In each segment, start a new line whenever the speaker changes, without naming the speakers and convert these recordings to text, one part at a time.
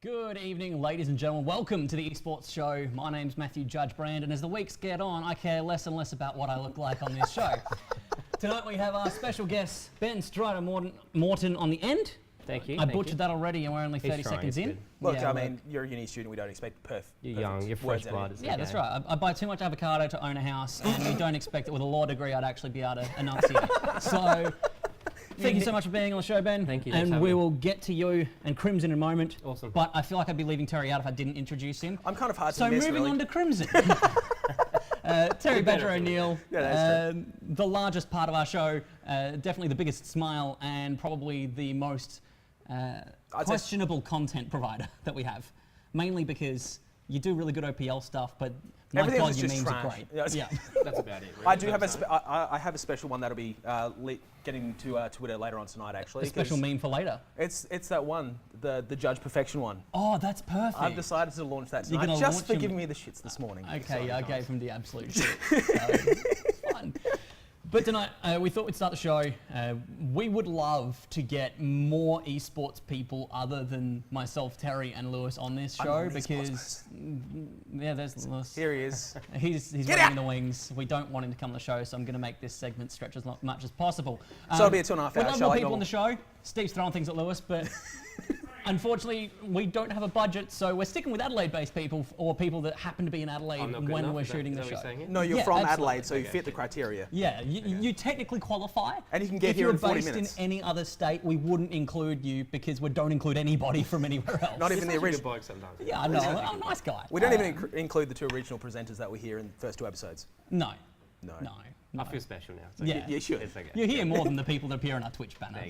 Good evening, ladies and gentlemen. Welcome to the Esports Show. My name's Matthew Judge Brand, and as the weeks get on, I care less and less about what I look like on this show. Tonight we have our special guest, Ben Strider Morton on the end.
Thank you.
I butchered that already, and we're only 30 seconds in.
Look, I mean, you're a uni student. We don't expect perfect.
You're young. You're fresh blood.
Yeah, that's right. I buy too much avocado to own a house, and you don't expect that with a law degree I'd actually be able to enunciate. So, thank you so much for being on the show, Ben.
Thank you.
And we will get to you and Crimson in a moment.
Awesome.
But I feel like I'd be leaving Terry out if I didn't introduce him.
I'm kind of hard to miss,
So moving on to Crimson. Terry Badger O'Neill, the largest part of our show, definitely the biggest smile, and probably the most questionable content provider that we have. Mainly because you do really good OPL stuff, but my God, your memes are great.
Yeah,
that's about it. Really.
I do have I have a special one that'll be getting to Twitter later on tonight. Actually,
a special meme for later.
It's that one, the Judge Perfection one.
Oh, that's perfect.
I've decided to launch that tonight just for giving me the shits this morning.
Okay, yeah, I gave him the absolute shit. So, fun. But tonight, we thought we'd start the show. We would love to get more esports people other than myself, Terry, and Lewis on this show because, there's Lewis.
Here he is.
He's waiting in the wings. We don't want him to come on the show, so I'm going to make this segment stretch as much as possible.
So it'll be a 2.5 hour show.
We'd love more people on the show. Steve's throwing things at Lewis, but unfortunately, we don't have a budget, so we're sticking with Adelaide-based people or people that happen to be in Adelaide when we're shooting the show.
No, you're from Adelaide, so you fit the criteria.
Yeah, you technically qualify.
And you can get here in 40 minutes.
If you're based in any other state, we wouldn't include you because we don't include anybody from anywhere else.
Not even the original.
bloke sometimes.
Yeah, I know. I'm a nice guy.
We don't even include the two original presenters that were here in the first 2 episodes.
No.
I feel special now. So
yeah,
you should.
It's okay.
You hear more than the people that appear on our Twitch banner.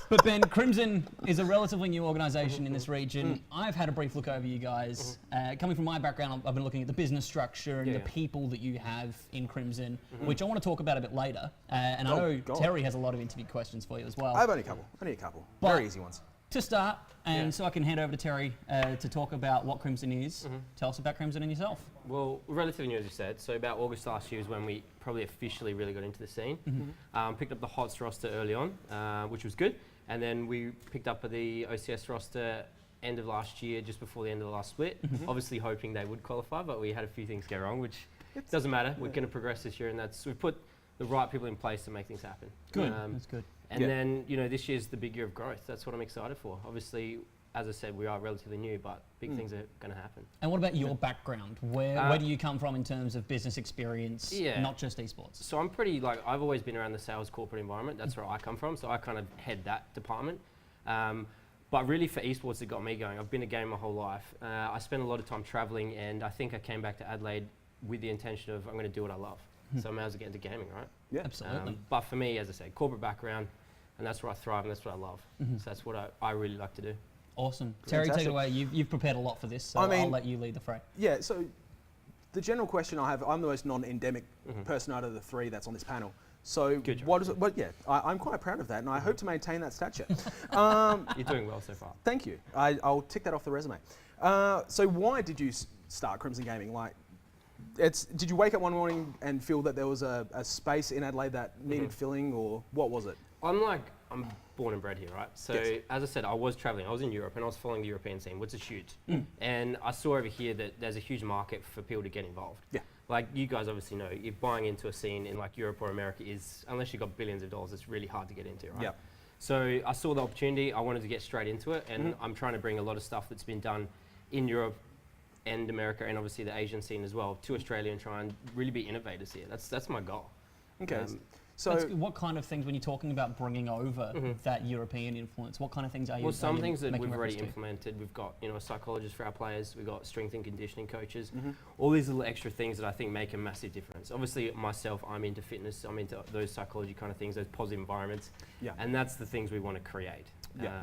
But Ben, Crimson is a relatively new organisation in this region. I've had a brief look over you guys. Coming from my background, I've been looking at the business structure and the people that you have in Crimson, which I want to talk about a bit later. And I know Terry has a lot of interview questions for you as well.
I have only a couple. Very easy ones.
To start, and so I can hand over to Terry to talk about what Crimson is. Tell us about Crimson and yourself.
Well, we're relatively new, as you said. So about August last year is when we probably officially really got into the scene. Picked up the HOTS roster early on, which was good. And then we picked up the OCS roster end of last year, just before the end of the last split. Obviously hoping they would qualify, but we had a few things go wrong, which doesn't matter. We're going to progress this year, and we've put the right people in place to make things happen.
Good, that's good.
And then, this year's the big year of growth. That's what I'm excited for. Obviously, as I said, we are relatively new, but big things are going to happen.
And what about your background? Where do you come from in terms of business experience, not just esports?
So I'm pretty, I've always been around the sales corporate environment. That's where I come from. So I kind of head that department. But really for esports, it got me going. I've been a gamer my whole life. I spent a lot of time traveling, and I think I came back to Adelaide with the intention of I'm going to do what I love. So I may as well get into gaming, right?
Yeah,
absolutely.
But for me, as I said, corporate background, and that's where I thrive and that's what I love. So that's what I really like to do.
Awesome. Terry, take it away. You've prepared a lot for this, so I'll let you lead the fray.
Yeah, so the general question I have, I'm the most non-endemic person out of the 3 that's on this panel. So what is it? Well, I'm quite proud of that, and I hope to maintain that stature.
You're doing well so far.
Thank you. I'll tick that off the resume. So why did you start Crimson Gaming? Did you wake up one morning and feel that there was a space in Adelaide that needed filling, or what was it?
I'm born and bred here, right? So as I said, I was traveling. I was in Europe and I was following the European scene, which is huge. And I saw over here that there's a huge market for people to get involved. Yeah. Like you guys obviously know, if buying into a scene in Europe or America is, unless you've got billions of dollars, it's really hard to get into, right? Yeah. So I saw the opportunity. I wanted to get straight into it, and I'm trying to bring a lot of stuff that's been done in Europe and America, and obviously the Asian scene as well, to Australia, and try and really be innovators here. That's my goal.
Okay. So
what kind of things, when you're talking about bringing over that European influence, what kind of things are you?
Well, some things that we've already implemented. We've got a psychologist for our players. We've got strength and conditioning coaches. All these little extra things that I think make a massive difference. Obviously, myself, I'm into fitness. I'm into those psychology kind of things, those positive environments. Yeah. And that's the things we want to create. Yeah.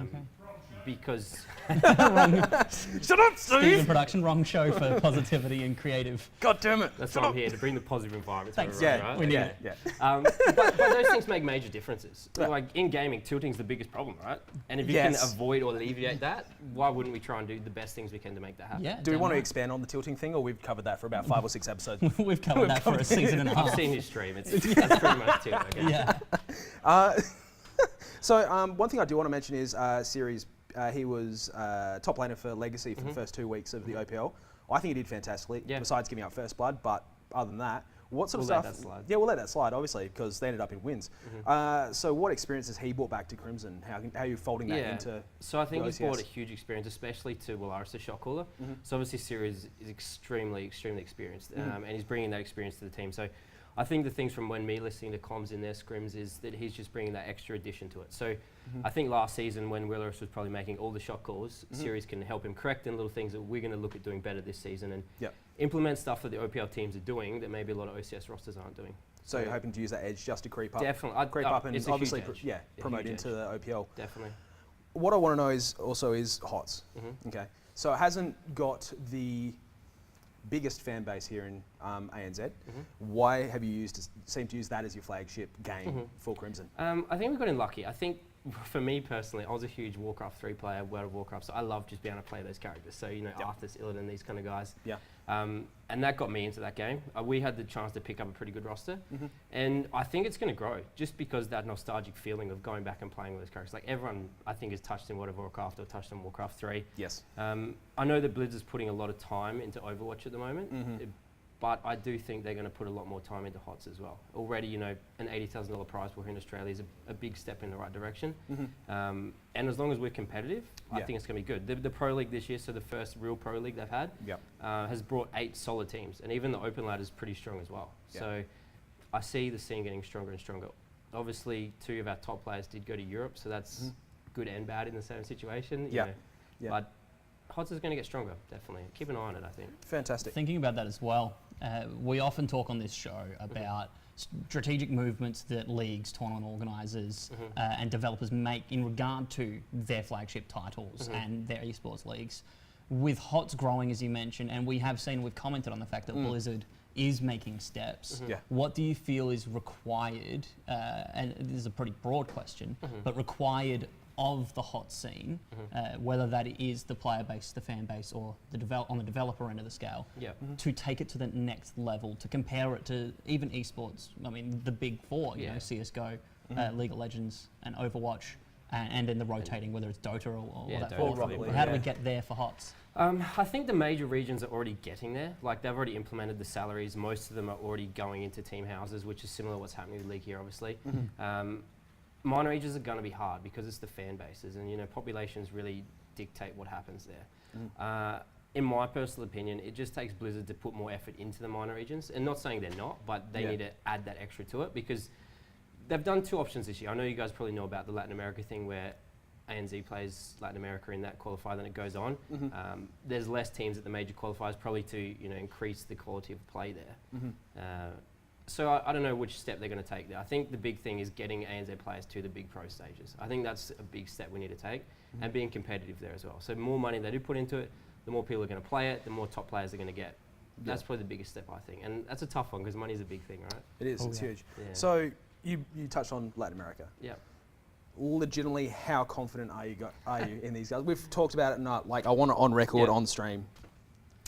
Because
shut up, Steve!
Steve in production, wrong show for positivity and creative.
God damn it!
That's why I'm here, to bring the positive environment.
Thanks.
Right?
We need it.
Yeah.
But those things make major differences. Yeah. In gaming, tilting's the biggest problem, right? And if you can avoid or alleviate that, why wouldn't we try and do the best things we can to make that happen?
Yeah,
do we want to expand on the tilting thing, or we've covered that for about 5 or 6 episodes?
We've covered that for a season and a half.
I've seen his stream. That's pretty much tilt. Okay.
Yeah.
So one thing I do want to mention is Series he was top laner for Legacy for the first 2 weeks of the OPL. I think he did fantastically, besides giving up first blood, but other than that, what sort of stuff?
Let that slide.
Yeah, we'll let that slide, obviously, because they ended up in wins. So what experiences he brought back to Crimson? How are you folding that into?
So I think he's brought a huge experience, especially to Willaris, the shot caller. So obviously Sirius is extremely experienced, and he's bringing that experience to the team. So I think the things from when me listening to comms in their scrims is that he's just bringing that extra addition to it. So I think last season when Willaris was probably making all the shot calls, Sirius can help him correct and little things that we're going to look at doing better this season and implement stuff that the OPL teams are doing that maybe a lot of OCS rosters aren't doing.
So you're hoping to use that edge just to creep up?
Definitely.
Creep up and obviously promote into the OPL.
Definitely.
What I want to know is HOTS. Okay. So it hasn't got the biggest fan base here in ANZ. Why have you seemed to use that as your flagship game for Crimson?
I think we got in lucky. I think for me personally, I was a huge Warcraft 3 player, World of Warcraft, so I love just being able to play those characters. So, you know, Arthas, Illidan, these kind of guys. And that got me into that game. We had the chance to pick up a pretty good roster. And I think it's going to grow just because that nostalgic feeling of going back and playing with those characters. Like everyone, I think, has touched in World of Warcraft or touched on Warcraft 3.
Yes.
I know that Blizz is putting a lot of time into Overwatch at the moment. But I do think they're going to put a lot more time into HOTS as well. Already, you know, an $80,000 prize pool here in Australia is a big step in the right direction. And as long as we're competitive, I think it's going to be good. The Pro League this year, so the first real Pro League they've had, has brought 8 solid teams. And even the Open ladder is pretty strong as well. So I see the scene getting stronger and stronger. Obviously, 2 of our top players did go to Europe, so that's good and bad in the same situation. You know. But HOTS is going to get stronger, definitely. Keep an eye on it, I think.
Fantastic.
Thinking about that as well, we often talk on this show about strategic movements that leagues, tournament organisers and developers make in regard to their flagship titles and their esports leagues. With HOTS growing, as you mentioned, and we have seen, we've commented on the fact that Blizzard is making steps. What do you feel is required, and this is a pretty broad question, but required of the HOTS scene, whether that is the player base, the fan base, or on the developer end of the scale, to take it to the next level, to compare it to even esports. I mean, the big 4, you know, CS:GO, League of Legends, and Overwatch, and then the rotating, whether it's Dota or that. How do we get there for HOTS?
I think the major regions are already getting there. Like they've already implemented the salaries. Most of them are already going into team houses, which is similar to what's happening with League here, obviously. Minor regions are going to be hard because it's the fan bases and, you know, populations really dictate what happens there. In my personal opinion, it just takes Blizzard to put more effort into the minor regions. And not saying they're not, but they need to add that extra to it because they've done 2 options this year. I know you guys probably know about the Latin America thing where ANZ plays Latin America in that qualifier, then it goes on. There's less teams at the major qualifiers probably to, you know, increase the quality of play there. So I don't know which step they're going to take there. I think the big thing is getting ANZ players to the big pro stages. I think that's a big step we need to take and being competitive there as well. So the more money they do put into it, the more people are going to play it, the more top players are going to get. That's probably the biggest step, I think. And that's a tough one because money is a big thing, right?
It is, it's huge. So you touched on Latin America. Legitimately, how confident are you in these guys? We've talked about it, not like I want it on record, on stream.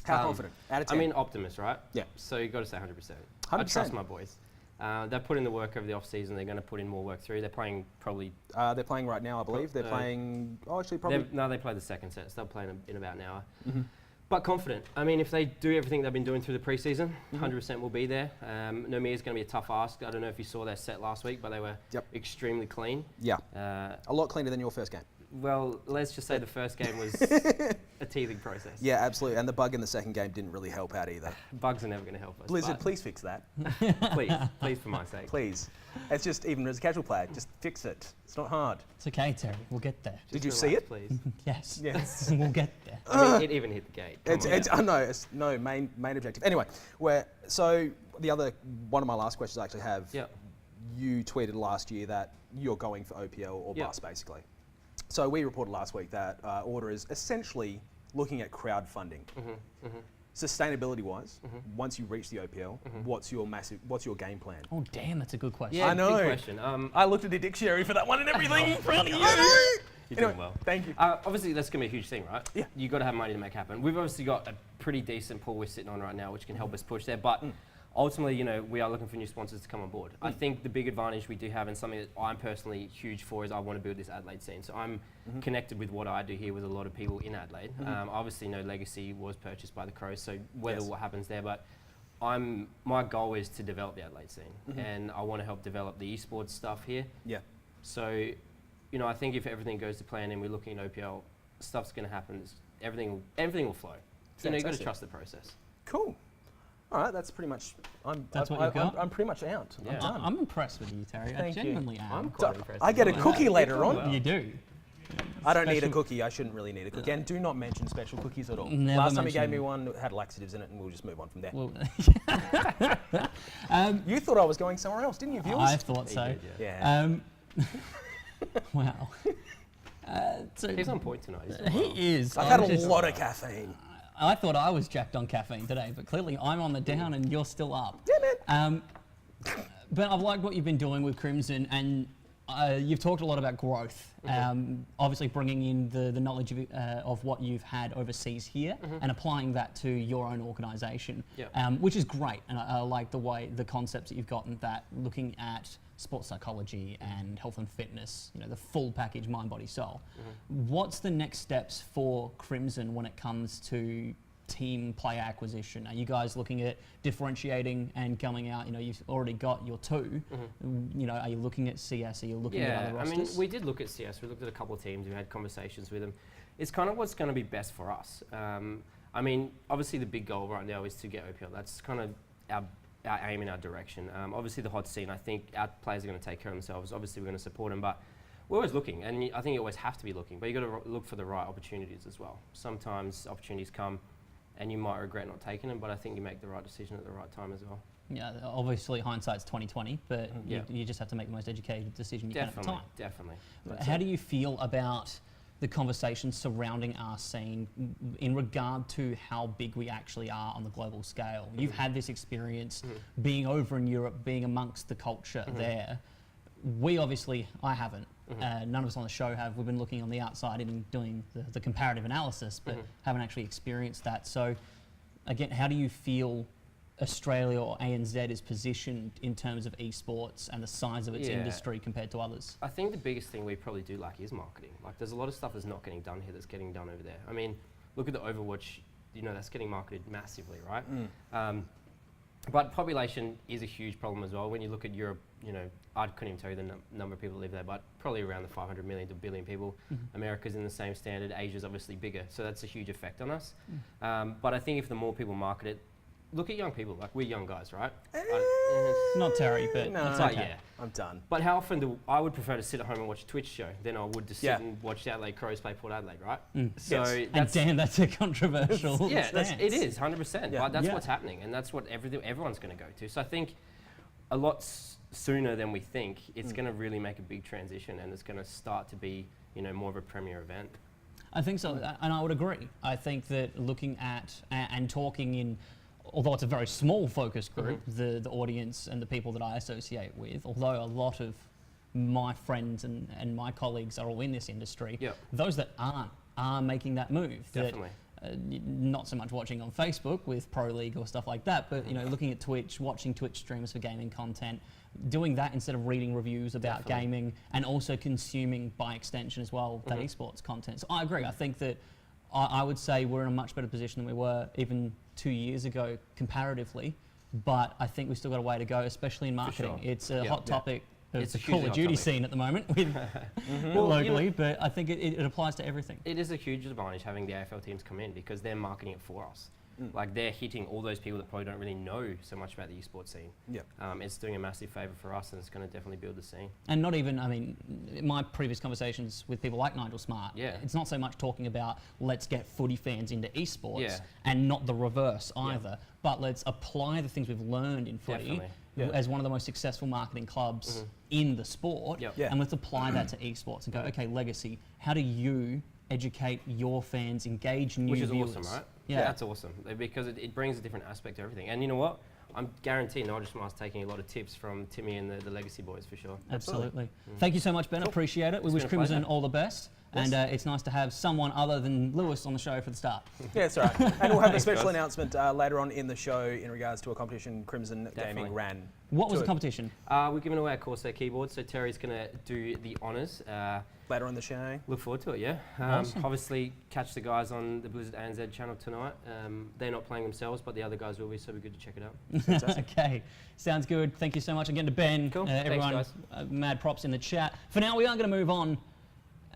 How confident? Out of 10?
I mean, optimist, right?
Yeah.
So you've got to say 100%.
100%.
I trust my boys. They've put in the work over the off-season. They're going to put in more work through. They're playing probably...
they're playing right now, I believe. They're playing... Oh, actually, probably...
No, they play the second set. So they'll play in about an hour. But confident. I mean, if they do everything they've been doing through the pre-season, 100% will be there. Nomia's going to be a tough ask. I don't know if you saw their set last week, but they were extremely clean.
Yeah. A lot cleaner than your first game.
Well, let's just say the first game was a teething process.
Yeah, absolutely. And the bug in the second game didn't really help out either.
Bugs are never going to help us.
Blizzard, please fix that.
please for my sake.
Please. It's just, even as a casual player, just fix it. It's not hard.
It's okay, Terry. We'll get there.
Did you see it?
Please.
Yes.
Yes.
We'll get there.
I mean, it even hit the gate.
I know. It's main objective. Anyway, so the other one of my last questions I actually have. You tweeted last year that you're going for OPL or bust, basically. So we reported last week that Order is essentially looking at crowdfunding. Sustainability-wise, once you reach the OPL, what's your game plan?
Oh, damn, that's a good question.
Yeah,
I know.
Good question.
I looked at the dictionary for that one and everything. Proud of you.
You're doing well.
Thank you.
Obviously, that's going to be a huge thing, right?
Yeah.
You've got to have money to make happen. We've obviously got a pretty decent pool we're sitting on right now, which can help us push there. But ultimately, we are looking for new sponsors to come on board. I think the big advantage we do have, and something that I'm personally huge for, is I want to build this Adelaide scene. So I'm connected with what I do here with a lot of people in Adelaide. Obviously, Legacy was purchased by the Crows, so whether what happens there, but my goal is to develop the Adelaide scene, and I want to help develop the esports stuff here.
Yeah.
So, I think if everything goes to plan and we're looking at OPL, stuff's going to happen. Everything will flow. You've got to trust the process.
Cool. All right, that's pretty much.
That's what you've got?
I'm pretty much out.
Yeah.
I'm done.
I'm impressed with you, Terry. I genuinely am.
I'm quite impressed.
I get a cookie later on.
You do.
I don't need a cookie. I shouldn't really need a cookie. And do not mention special cookies at all. Last time you gave me one, it had laxatives in it, and we'll just move on from there.
Well,
You thought I was going somewhere else, didn't you, viewers?
I thought so.
Did,
yeah.
Wow. So
he's on point tonight.
he is.
I've had a lot of caffeine.
I thought I was jacked on caffeine today, but clearly I'm on the down and you're still up.
Yeah, man.
But I've liked what you've been doing with Crimson, and you've talked a lot about growth. Obviously bringing in the knowledge of what you've had overseas here and applying that to your own organisation, which is great. And I like the concepts that you've gotten, that looking at sports psychology and health and fitness, the full package, mind, body, soul. What's the next steps for Crimson when it comes to team player acquisition? Are you guys looking at differentiating and coming out? You've already got your two. Are you looking at CS? Are you looking at other rosters?
I mean, we did look at CS. We looked at a couple of teams. We had conversations with them. It's kind of what's going to be best for us. I mean, obviously the big goal right now is to get OPL. That's kind of our aim in our direction. Obviously the hot scene, I think our players are going to take care of themselves. Obviously we're going to support them, but we're always looking, and I think you always have to be looking, but you've got to look for the right opportunities as well. Sometimes opportunities come and you might regret not taking them, but I think you make the right decision at the right time as well.
Yeah, obviously hindsight's 20/20, but you just have to make the most educated decision you can at the time.
Definitely.
How do you feel about the conversation surrounding our scene in regard to how big we actually are on the global scale? You've had this experience being over in Europe, being amongst the culture there. I haven't. None of us on the show have. We've been looking on the outside and doing the comparative analysis, but haven't actually experienced that. So again, how do you feel Australia or ANZ is positioned in terms of esports and the size of its industry compared to others?
I think the biggest thing we probably do lack is marketing. Like, there's a lot of stuff that's not getting done here that's getting done over there. I mean, look at the Overwatch, that's getting marketed massively, right? But population is a huge problem as well. When you look at Europe, I couldn't even tell you the number of people that live there, but probably around the 500 million to 1 billion people. America's in the same standard. Asia's obviously bigger, so that's a huge effect on us. But I think if the more people market it, look at young people, like we're young guys, right?
Not Terry, but
no,
it's okay.
Yeah.
I'm done.
But how often I would prefer to sit at home and watch a Twitch show than I would to sit and watch the Adelaide Crows play Port Adelaide, right? So
and damn, that's a controversial stance.
It is 100%. But that's what's happening, and that's what everyone's going to go to. So I think a lot sooner than we think, it's going to really make a big transition, and it's going to start to be more of a premier event.
I think so, and I would agree. I think that looking at and talking in, although it's a very small focus group, the audience and the people that I associate with, although a lot of my friends and my colleagues are all in this industry, those that aren't are making that move.
Definitely.
Not so much watching on Facebook with Pro League or stuff like that, but looking at Twitch, watching Twitch streamers for gaming content, doing that instead of reading reviews about gaming, and also consuming by extension as well that esports content. So I agree. I think that I would say we're in a much better position than we were even 2 years ago comparatively, but I think we've still got a way to go, especially in marketing. Sure. It's a hot topic. It's a Call of Duty scene at the moment with locally, but I think it applies to everything. It
is a huge advantage having the AFL teams come in because they're marketing it for us. Like, they're hitting all those people that probably don't really know so much about the esports scene. It's doing a massive favour for us, and it's going to definitely build the scene. And not even, my previous conversations with people like Nigel Smart, it's not so much talking about let's get footy fans into esports and not the reverse either, but let's apply the things we've learned in footy as one of the most successful marketing clubs in the sport, and let's apply that to esports and go, okay, Legacy, how do you educate your fans, engage new viewers? Which is awesome, right? Yeah, that's awesome, because it brings a different aspect to everything. And you know what? I'm guaranteed Nigel Smart's taking a lot of tips from Timmy and the Legacy boys for sure. Absolutely. Thank you so much, Ben. Cool. Appreciate it. We wish Crimson all the best.
And it's nice to have someone other than Lewis on the show for the start.
Yeah, that's right. And we'll have a special announcement later on in the show in regards to a competition Crimson Gaming ran.
What was the competition?
We're giving away a Corsair keyboard, so Terry's going to do the honours.
Later on the show.
Look forward to it, yeah.
Awesome.
Obviously, catch the guys on the Blizzard ANZ channel tonight. They're not playing themselves, but the other guys will be, so it'll be good to check it out.
Okay, sounds good. Thank you so much again to Ben.
Cool.
Everyone,
Thanks,
mad props in the chat. For now, we are going to move on,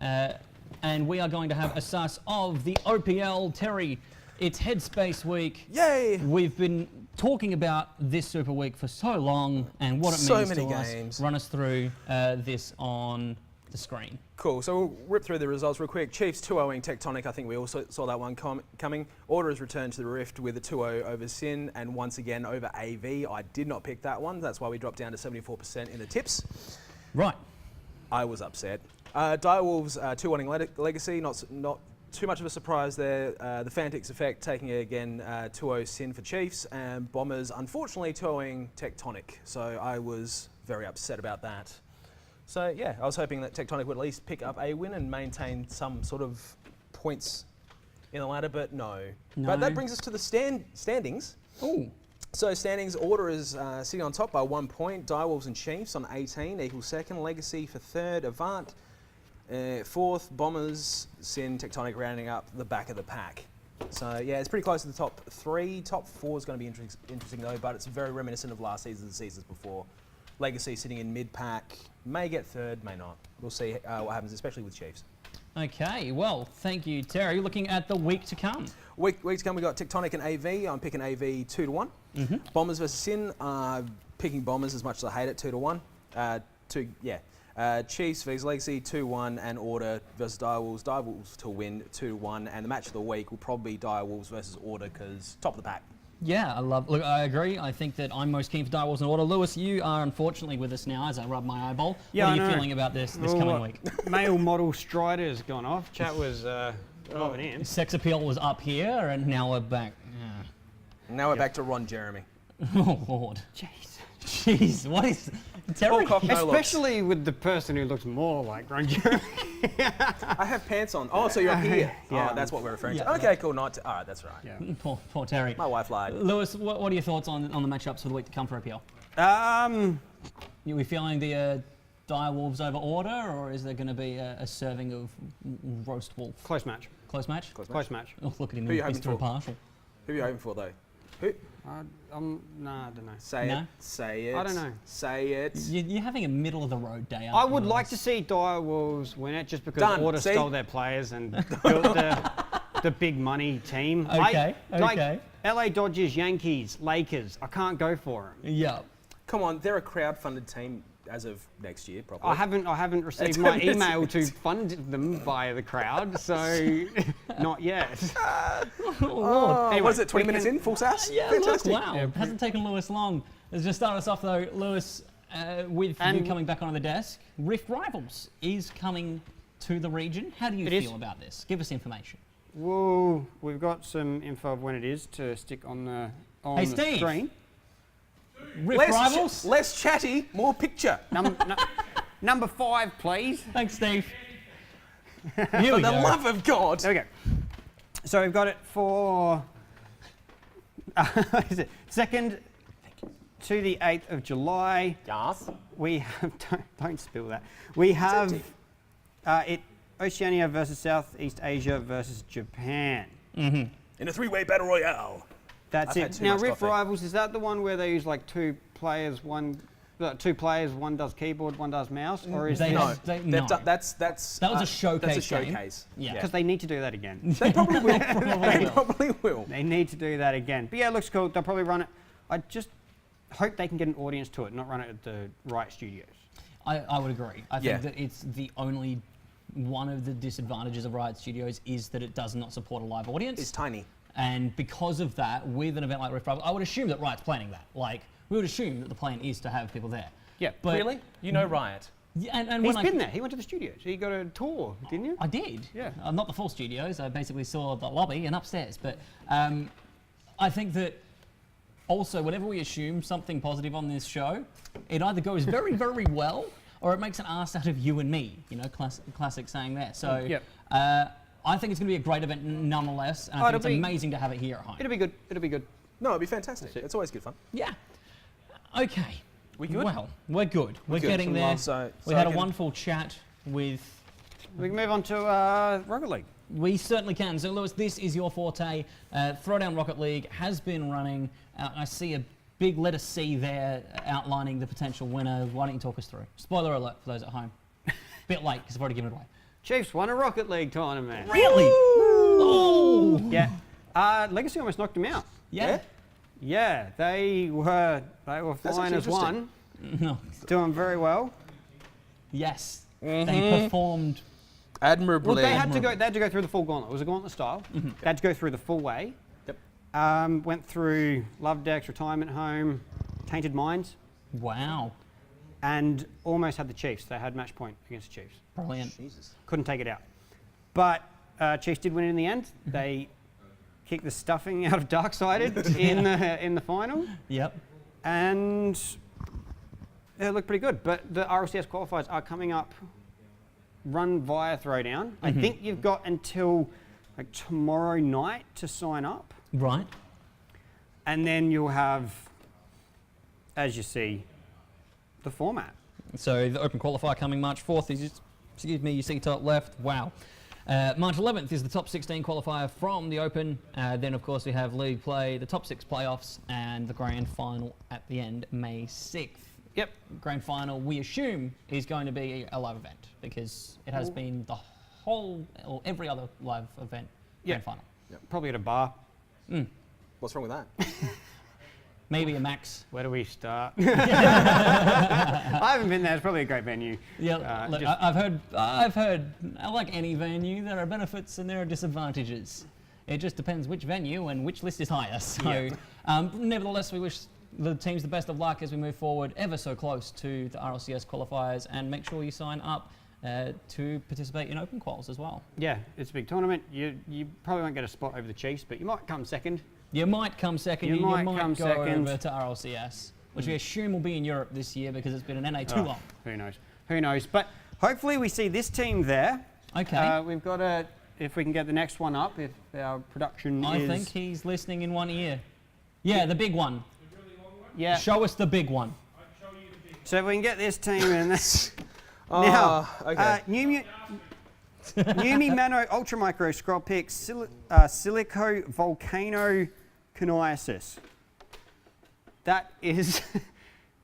and we are going to have a suss of the OPL. Terry, it's Headspace Week.
Yay!
We've been talking about this Super Week for so long and what it means
So many
to
games.
us. Run us through this on the screen.
Cool, so we'll rip through the results real quick. Chiefs 2-0ing Tectonic, I think we also saw that one coming. Order has returned to the Rift with a 2-0 over Sin and once again over AV. I did not pick that one, that's why we dropped down to 74% in the tips.
Right.
I was upset. Direwolves 2-1ing Legacy, not too much of a surprise there. The Fantix effect taking it again 2-0 Sin for Chiefs, and Bombers unfortunately 2-0ing Tectonic. So I was very upset about that. So yeah, I was hoping that Tectonic would at least pick up a win and maintain some sort of points in the ladder, but no. But that brings us to the standings.
Ooh.
So standings, Order is sitting on top by 1 point. Direwolves and Chiefs on 18 equals second. Legacy for third. Avant fourth. Bombers, Sin, Tectonic rounding up the back of the pack. So yeah, it's pretty close to the top three. Top four is going to be interesting though, but it's very reminiscent of last season and the seasons before. Legacy sitting in mid-pack, may get third, may not. We'll see what happens, especially with Chiefs.
Okay, well, thank you, Terry. Looking at the week to come.
Week to come, we've got Tectonic and AV. I'm picking AV 2-1. Bombers versus Sin, picking Bombers as much as I hate it, 2-1. Chiefs versus Legacy, 2-1, and Order versus Direwolves. Direwolves to win, 2-1, and the match of the week will probably be Direwolves versus Order because top of the pack.
Yeah, look, I agree. I think that I'm most keen for Direwolves and Order. Lewis, you are unfortunately with us now as I rub my eyeball.
Yeah,
what are you feeling about this coming week?
Male model Strider's gone off. Chat was loving in.
Sex appeal was up here, and now we're back.
Now we're back to Ron Jeremy.
Oh, Lord. Jeez, what is... Terry?
Especially with the person who looks more like Ron Jeremy.
I have pants on. Oh, so you're up here.
Yeah.
Oh, that's what we're referring
Yeah.
to. Okay, cool. All right, that's right.
Yeah.
Poor Terry.
My wife lied.
Lewis, what are your thoughts on the matchups for the week to come for APL? You we feeling the Direwolves over Order, or is there going to be a serving of roast wolf?
Close match.
Close match?
Close match.
Oh, look at him,
Who are you hoping
Mr.
for?
Impartial.
Who are you hoping for, though? Who?
Nah, I don't know.
Say
No?
it. Say it.
I don't know.
Say it.
You're having a middle of the road day.
I would like to see Direwolves win it just because
Done.
Order
See?
stole their players and built the big money team.
Okay,
Like
okay.
LA Dodgers, Yankees, Lakers. I can't go for them.
Yeah.
Come on, they're a crowd-funded team as of next year, probably.
I haven't received my email to fund them by the crowd, so not yet.
Oh,
Anyway,
what is it, 20
we
minutes
can-
in, full sass?
Yeah,
Fantastic.
look, wow. Hasn't taken Lewis long. Let's just start us off though, Lewis, with you coming back onto the desk. Rift Rivals is coming to the region. How do you feel about this? Give us information.
Well, we've got some info of when it is to stick on the
Hey, Steve.
screen.
Rift Rivals?
Less chatty, more picture.
Number 5, please.
Thanks, Steve. Here
For
we
the
go.
love of God.
There we go. So we've got it for is it 2nd to the 8th of July.
Yes.
We have don't spill that. We have it Oceania versus Southeast Asia versus Japan.
In a three-way battle royale.
That's
I've had
it.
too
Now
much
Rift
coffee.
Rivals, is that the one where they use like two players, one does keyboard, one does mouse, or is
They
this-
have-
They've
no.
done- that's
That was a showcase
That's a
game.
showcase.
Yeah.
because they need to do that again.
They probably will. They probably will.
They need to do that again. But yeah, it looks cool. They'll probably run it. I just hope they can get an audience to it, not run it at the Riot Studios.
I would agree. I
Yeah.
think that it's the only one of the disadvantages of Riot Studios is that it does not support a live audience.
It's tiny.
And because of that, with an event like Rift Rivals, I would assume that Riot's planning that. Like, we would assume that the plan is to have people there.
Yeah.
But
Really? You know Riot.
Yeah, and
He's
when
been there. He went to the studios. He got a tour, didn't you?
I did.
Yeah.
Not the full studios. I basically saw the lobby and upstairs. But I think that also, whenever we assume something positive on this show, it either goes very, very well or it makes an ass out of you and me. You know, classic saying there. So
Yep.
I think it's going to be a great event nonetheless, and I think it's amazing to have it here at home.
It'll be good. It'll be good.
No, it'd be fantastic. It's always good fun.
Yeah. Okay.
We good?
Well, we're good. We're
good.
getting there.
So
We had a wonderful chat with...
We can move on to Rocket League.
We certainly can. So, Lewis, this is your forte. Throwdown Rocket League has been running. I see a big letter C there outlining the potential winner. Why don't you talk us through? Spoiler alert for those at home. Bit late because I've already given it away.
Chiefs won a Rocket League tournament.
Really? Oh!
Yeah. Legacy almost knocked him out.
Yeah?
Yeah, they were flying as one,
No.
doing very well.
Yes. They performed...
Admirably.
Well, they had to go through the full gauntlet. It was a gauntlet style. They had to go through the full way.
Yep.
Went through Love Decks, Retirement Home, Tainted Minds,
Wow.
and almost had the Chiefs. They had match point against the Chiefs.
Brilliant.
Jesus.
Couldn't take it out. But Chiefs did win in the end. They kicked the stuffing out of Darksided in the final,
Yep.
and it looked pretty good. But the RLCS qualifiers are coming up, run via Throwdown. I think you've got until like tomorrow night to sign up,
Right.
and then you'll have, as you see, the format.
So the Open Qualifier coming March 4th. Excuse me, you see top left. Wow. March 11th is the top 16 qualifier from the Open. Then, of course, we have League Play, the top 6 playoffs, and the Grand Final at the end, May 6th.
Yep.
Grand Final, we assume, is going to be a live event because it has been the whole, or every other live event, Grand Final.
Probably at a bar.
What's wrong with that?
Maybe a max.
Where do we start? I haven't been there. It's probably a great venue.
Yeah, look,
just-
I've heard, like any venue, there are benefits and there are disadvantages. It just depends which venue and which list is higher. So, nevertheless, we wish the teams the best of luck as we move forward ever so close to the RLCS qualifiers, and make sure you sign up to participate in Open Quals as well.
Yeah, it's a big tournament. You probably won't get a spot over the Chiefs, but you might come second.
You might come second.
You might come
go
second.
over to RLCS, which we assume will be in Europe this year because it's been an NA too long.
Who knows? Who knows? But hopefully we see this team there.
Okay.
We've got if we can get the next one up, if our production
I
is...
think he's listening in one ear. Yeah, the big one.
Yeah.
Show us the big one.
So if we can get this team in there.
Okay.
Numi Mano Ultra Micro Scroll Pick Silico Volcano Caniasis. That is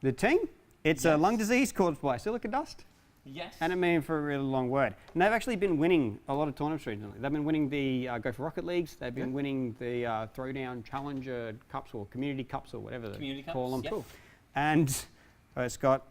the team. It's a lung disease caused by silica dust.
Yes.
And it means for a really long word. And they've actually been winning a lot of tournaments recently. They've been winning the Go for Rocket Leagues. They've been winning the Throwdown Challenger Cups or Community Cups or whatever they call them.
Yep.
And it's got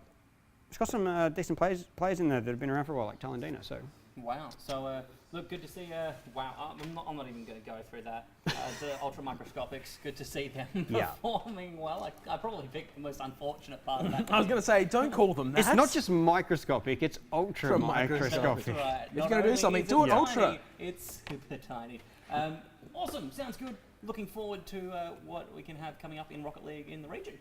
some decent players in there that have been around for a while, like Talendina. So
Wow. So, look, good to see. Wow, I'm not even going to go through that. The ultra microscopics, good to see them performing well. I probably picked the most unfortunate part of that.
I was going to say, don't call them that.
it's not just microscopic; it's ultra microscopic.
That's right.
If you're going to do something, do it ultra.
It's super tiny. Awesome. Sounds good. Looking forward to what we can have coming up in Rocket League in the region.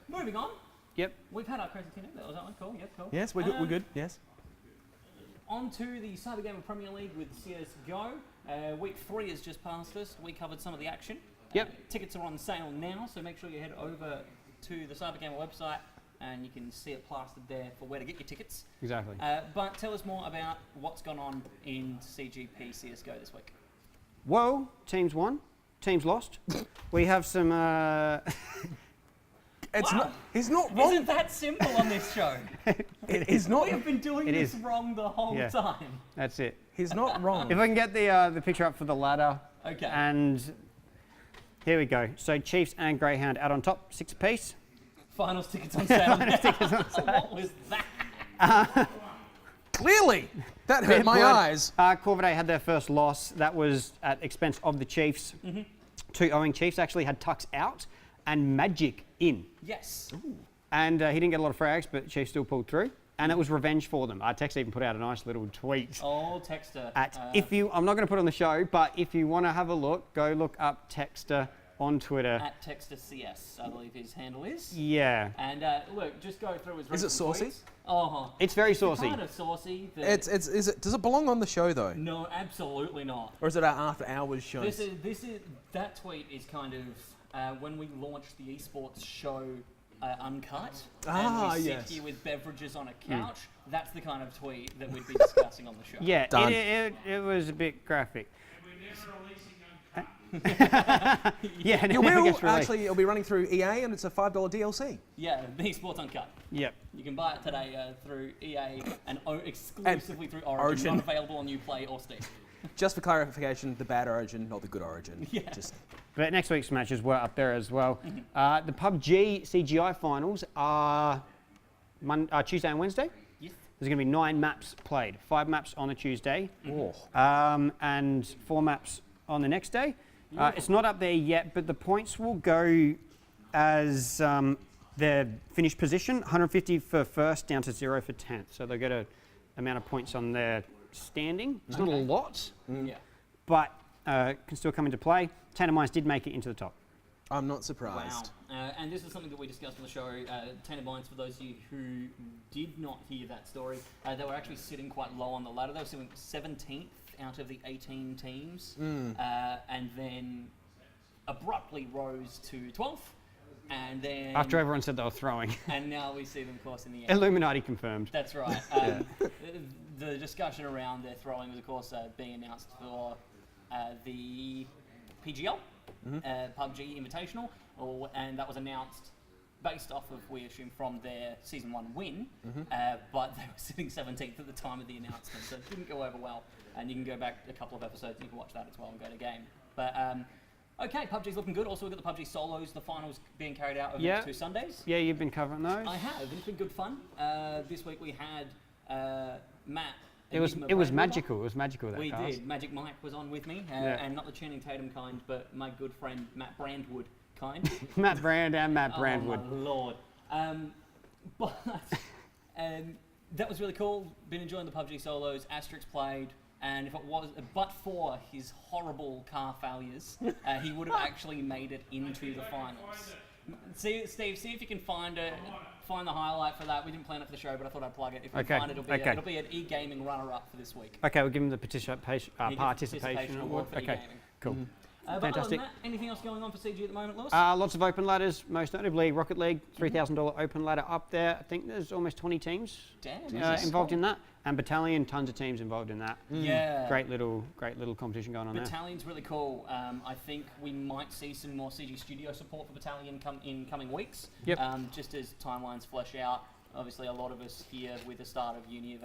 Moving on.
Yep.
We've had our crazy team. That was that one. Cool. Yep. Cool.
Yes, we're good. We're good. Yes.
On to the Cyber Gamer Premier League with CSGO. Week 3 has just passed us. We covered some of the action.
Yep.
Tickets are on sale now, so make sure you head over to the Cyber Gamer website and you can see it plastered there for where to get your tickets.
Exactly.
But tell us more about what's gone on in CGP CSGO this week.
Well, teams won, teams lost. We have some...
He's not wrong.
Isn't that simple on this show?
It is not.
We have been doing this wrong the whole time.
That's it.
He's not wrong.
If I can get the picture up for the ladder.
Okay.
And here we go. So Chiefs and Greyhound out on top, 6 apiece.
Finals tickets on sale. What was that?
Clearly, that hurt my eyes.
Corvidae had their first loss. That was at expense of the Chiefs. 2 owing Chiefs actually had Tux out and Magic in.
Yes.
And he didn't get a lot of frags, but Chiefs still pulled through. And it was revenge for them. Tex even put out a nice little tweet.
Oh, Texter.
I'm not going to put it on the show, but if you want to have a look, go look up Texter on Twitter.
At TexterCS, I believe his handle is.
Yeah.
And look, just go through his.
Is it saucy?
Tweets. Oh,
it's very saucy.
Kind of saucy.
Is it? Does it belong on the show though?
No, absolutely not.
Or is it our after hours show?
That tweet is kind of when we launched the esports show Uncut, and we sit here with beverages on a couch. That's the kind of tweet that we'd be discussing on the show.
Yeah,
Done.
It was a bit graphic. Yeah,
You will actually. It'll be running through EA, and it's a $5 DLC.
Yeah, the esports Uncut.
Yep.
You can buy it today through EA and exclusively through Origin. Not available on Uplay or Steam.
Just for clarification, the bad Origin, not the good Origin.
Yeah.
But next week's matches were up there as well. The PUBG CGI finals are Tuesday and Wednesday.
Yes.
There's going to be 9 maps played. 5 maps on a Tuesday, and 4 maps on the next day. It's not up there yet, but the points will go as their finished position, 150 for first, down to 0 for 10th. So they'll get an amount of points on their standing. It's not a lot, but can still come into play. Tainted Minds did make it into the top.
I'm not surprised.
Wow. And this is something that we discussed on the show. Tainted Minds, for those of you who did not hear that story, they were actually sitting quite low on the ladder. They were sitting 17th out of the 18 teams, and then abruptly rose to 12th. And then
After everyone said they were throwing.
And now we see them, of course, in the end.
Illuminati confirmed.
That's right. The discussion around their throwing was, of course, being announced for the PGL, PUBG Invitational, and that was announced based off of, we assume, from their Season 1 win, but they were sitting 17th at the time of the announcement, so it didn't go over well. And you can go back a couple of episodes and you can watch that as well and go to game. But okay, PUBG's looking good. Also, we've got the PUBG solos, the finals being carried out over the next 2 Sundays.
Yeah, you've been covering those.
I have, and it's been good fun. This week we had Matt.
It was magical. It was magical, that
We
cast.
did. Magic Mike was on with me, and not the Channing Tatum kind, but my good friend Matt Brandwood kind.
Matt Brand and Matt Brandwood.
Oh my lord. But that was really cool. Been enjoying the PUBG solos. Asterix played. And if it was, but for his horrible car failures, he would have actually made it into the finals. See, Steve, see if you can find the highlight for that. We didn't plan it for the show, but I thought I'd plug it. If we find it, it'll be an e-gaming runner-up for this week.
Okay, we'll give him the participation award.
For
Okay,
e-gaming.
cool.
But
Fantastic.
other than that, anything else going on for CG at the moment, Lewis?
Lots of open ladders, most notably Rocket League, $3,000 open ladder up there. I think there's almost 20 teams involved in that. And Battalion, tons of teams involved in that.
Yeah.
Great little competition going on there.
Battalion's really cool. I think we might see some more CG Studio support for Battalion in coming weeks.
Yep.
Just as timelines flesh out. Obviously, a lot of us here with the start of uni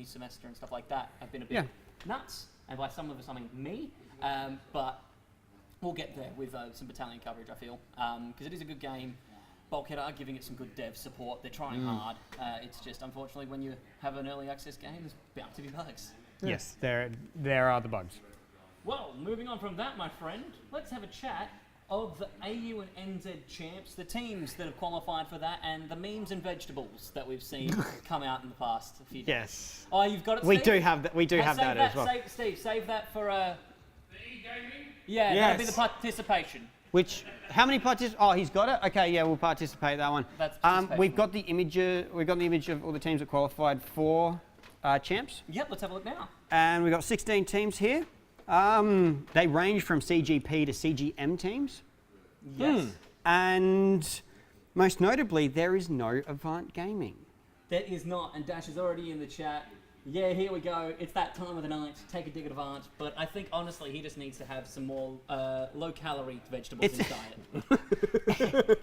semester and stuff like that have been a bit nuts. And by some of us, I mean me. But we'll get there with some Battalion coverage, I feel. Because it is a good game. Bulkhead are giving it some good dev support. They're trying hard. It's just, unfortunately, when you have an early access game, there's bound to be bugs.
Yes, there are the bugs.
Well, moving on from that, my friend, let's have a chat of the AU and NZ champs, the teams that have qualified for that, and the memes and vegetables that we've seen come out in the past few days.
Yes.
Oh, you've got it, Steve?
We do have that. We do have that as well.
Steve, save that for
The e-gaming?
Yeah,
Yes.
that'll be the participation.
Which, how many participants? Oh, he's got it. Okay, yeah, we'll participate that one.
That's participation.
We've got the image of all the teams that qualified for champs,
Yep, let's have a look now.
and we've got 16 teams here. They range from CGP to CGM teams,
Yes.
and most notably, there is no Avant Gaming.
That is not, and Dash is already in the chat. Yeah, here we go. It's that time of the night. Take a dig at Avant. But I think, honestly, he just needs to have some more low-calorie vegetables in his diet.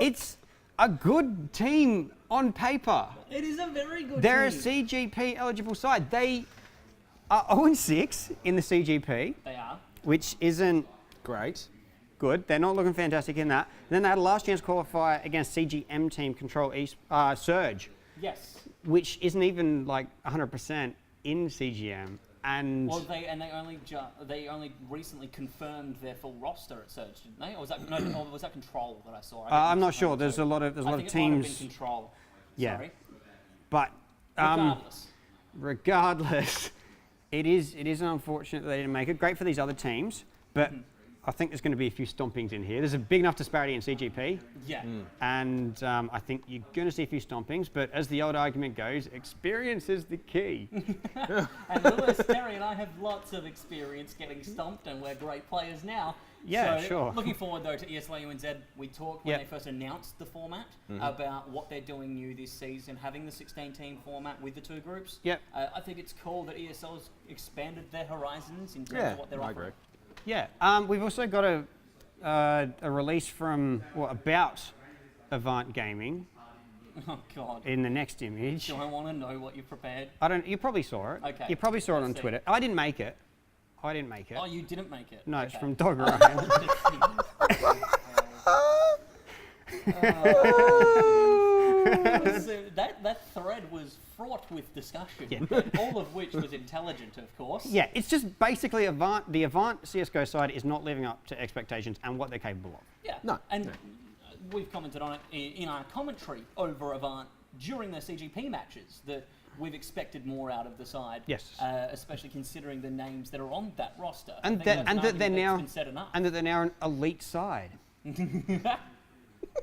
It's a good team on paper.
It is a very good
They're a
team.
CGP eligible side. They are 0-6 in the CGP,
They are.
which isn't
Great.
good. They're not looking fantastic in that. Then they had a last chance qualifier against CGM team Control East Surge,
Yes.
which isn't even like 100% in CGM. And
Well, they only recently confirmed their full roster at Surge, didn't they? Or was that or was that Control that I saw?
I'm not sure. There's a lot of
I think it might have
teams.
been Control.
Yeah.
Sorry.
But
Regardless.
regardless, it is unfortunate that they didn't make it. Great for these other teams, but I think there's going to be a few stompings in here. There's a big enough disparity in CGP.
Yeah.
And I think you're going to see a few stompings, but as the old argument goes, experience is the key.
And Lewis, Terry and I have lots of experience getting stomped, and we're great players now.
Yeah,
so
sure.
Looking forward, though, to ESL UNZ. We talked when they first announced the format about what they're doing new this season, having the 16-team format with the 2 groups.
Yep.
I think it's cool that ESL's expanded their horizons in terms of what they're offering.
Yeah. We've also got a release from, about Avant Gaming.
Oh, God.
In the next image.
Do I want to know what you've prepared?
You probably saw it.
Okay.
You probably saw it on
Let's see.
Twitter. I didn't make it.
Oh, you didn't make it?
No,
Okay.
it's from Dog Ryan.
That thread was fraught with discussion,
Yeah.
all of which was intelligent, of course.
Yeah, it's just basically the Avant CSGO side is not living up to expectations and what they're capable of.
Yeah.
No.
And we've commented on it in our commentary over Avant during the CGP matches that we've expected more out of the side.
Yes.
Especially considering the names that are on that roster.
And
I think that's an
that they're
argument
now
that's been said enough.
and that they're now an elite side.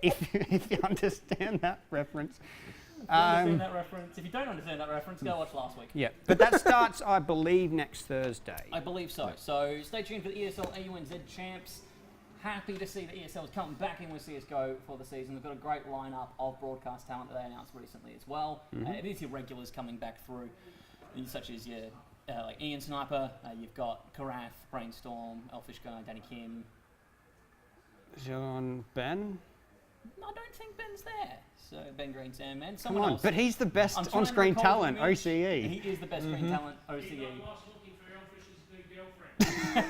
if you understand that reference.
If you understand that reference, if you don't understand that reference, go watch last week.
Yeah, but that starts, I believe, next Thursday.
I believe so. So stay tuned for the ESL AUNZ champs. Happy to see that ESL is coming back in with CSGO for the season. They've got a great lineup of broadcast talent that they announced recently as well. It is your regulars coming back through, such as your like Ian Sniper. You've got Karath, Brainstorm, Elfish Guy, Danny Kim.
John Ben?
I don't think Ben's there. So Ben Green, Sandman.
Come
Someone
on,
else.
but he's the
I'm
best
trying to
on-screen
recall
talent,
the image.
OCE.
He is the best screen talent,
I
OCE.
was looking for Elfish's new girlfriend.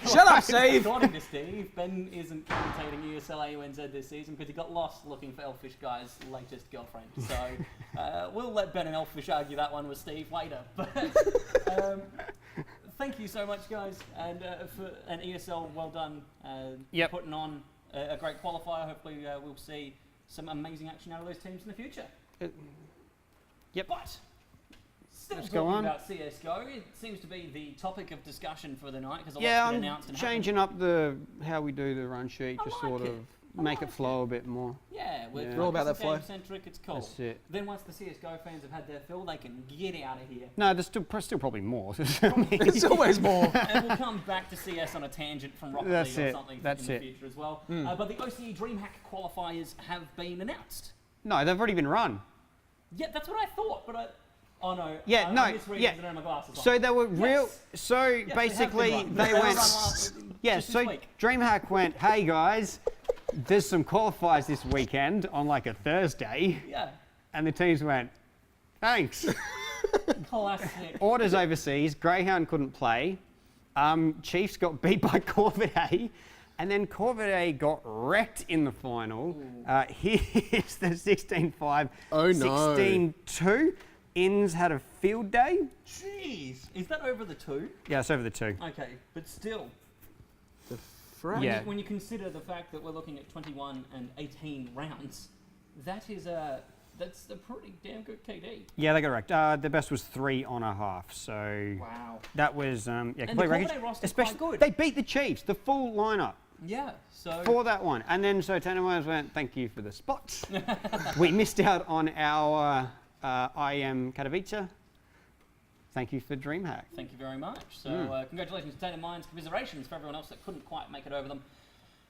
Shut up, Steve!
According to Steve, Ben isn't commentating ESL AUNZ this season because he got lost looking for Elfish Guy's latest girlfriend. So we'll let Ben and Elfish argue that one with Steve later. But thank you so much, guys, and for an ESL, well done. Putting on a great qualifier. Hopefully, we'll see some amazing action out of those teams in the future.
Yep.
But still
Let's go
talking
on.
about CSGO, it seems to be the topic of discussion for the night because a
Yeah,
lot's been
I'm
announced and
changing up how we do the run sheet,
I
just
like
sort
it.
of
I
make
like
it flow a bit more.
Yeah, we're
Yeah.
We're all about that flow.
Centric, it's cool.
That's it.
Then once the CSGO fans have had their fill, they can get out of here.
No, there's still probably more.
There's always more.
And we'll come back to CS on a tangent from Rocket
That's
League or
it,
something
that's
in the
it.
future as well. But the OCE DreamHack qualifiers have been announced.
No, they've already been run.
Yeah, that's what I thought, but oh no.
Yeah, no,
I'm misreading
yeah.
because I don't have my glasses on.
So they were real.
Yes.
So
Yes,
basically,
have been
they
run.
went.
Run last-
Yeah,
just this
so
week.
DreamHack went, hey guys, there's some qualifiers this weekend on like a Thursday.
Yeah,
And the teams went, thanks.
classic.
Orders overseas, Greyhound couldn't play. Chiefs got beat by Corvidae. And then Corvidae got wrecked in the final. Here's the 16-5,
Oh, no.
16-2. Inns had a field day.
Jeez, is that over the 2?
Yeah, it's over the 2.
Okay, but still.
Frick.
Yeah.
When you consider the fact that we're looking at 21 and 18 rounds, that's a pretty damn good KD.
Yeah, they got wrecked. The best was 3.5. So
Wow.
that was
the
complete
Corvidae
wreckage.
roster's quite
Especially
good.
they beat the Chiefs, the full lineup
Yeah. So.
for that one. And then so Tanamars went, thank you for the spots. We missed out on our IM Katowice. Thank you for DreamHack.
Thank you very much. So congratulations to Tainted Minds, commiserations for everyone else that couldn't quite make it over them.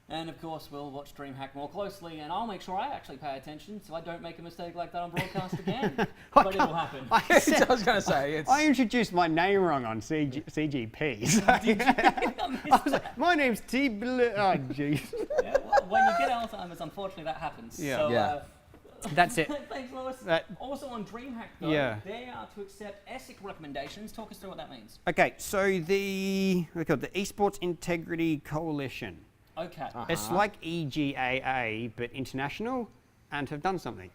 And of course, we'll watch DreamHack more closely, and I'll make sure I actually pay attention so I don't make a mistake like that on broadcast again. But it'll happen.
I was going to say, it's...
I introduced my name wrong on CGP. So I was like, my name's T. Oh, jeez.
Yeah, well, when you get Alzheimer's, unfortunately, that happens.
Yeah.
So,
Yeah.
That's it.
Thanks, Lewis. Also on DreamHack, though,
Yeah.
they are to accept ESIC recommendations. Talk us through what that means.
Okay, so the Esports Integrity Coalition.
Okay.
It's like EGAA, but international, and have done something.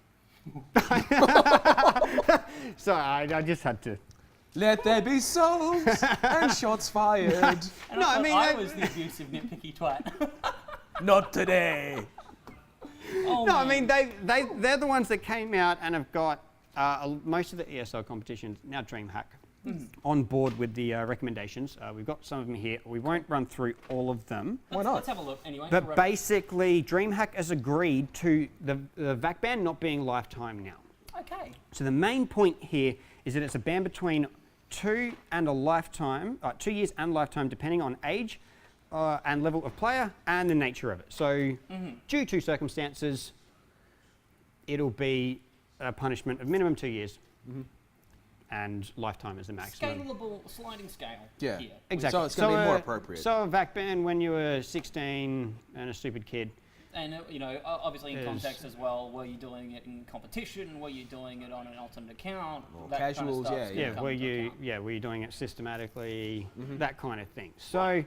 So I just had to.
Let there be souls and shots fired.
And
No, I mean,
I
they-
was the abusive, nitpicky twat.
Not today.
Oh,
No, I
man.
mean they're the ones that came out and have got most of the ESL competitions now DreamHack. on board with the recommendations. We've got some of them here. We won't run through all of them.
Why not?
Let's have a look anyway.
But basically, DreamHack has agreed to the VAC ban not being lifetime now.
Okay.
So the main point here is that it's a ban between 2 and a lifetime, 2 years and lifetime, depending on age and level of player and the nature of it. So due to circumstances, it'll be a punishment of minimum 2 years. And lifetime is the maximum.
Scalable sliding scale.
Yeah.
Here.
Exactly.
So it's going to be more appropriate.
So a VAC ban when you were 16 and a stupid kid.
And you know, obviously in context as well, were you doing it in competition? Were you doing it on an alternate account? That
Casuals,
kind of stuff's gonna come
were
into
you
account.
were you doing it systematically? That kind of thing. So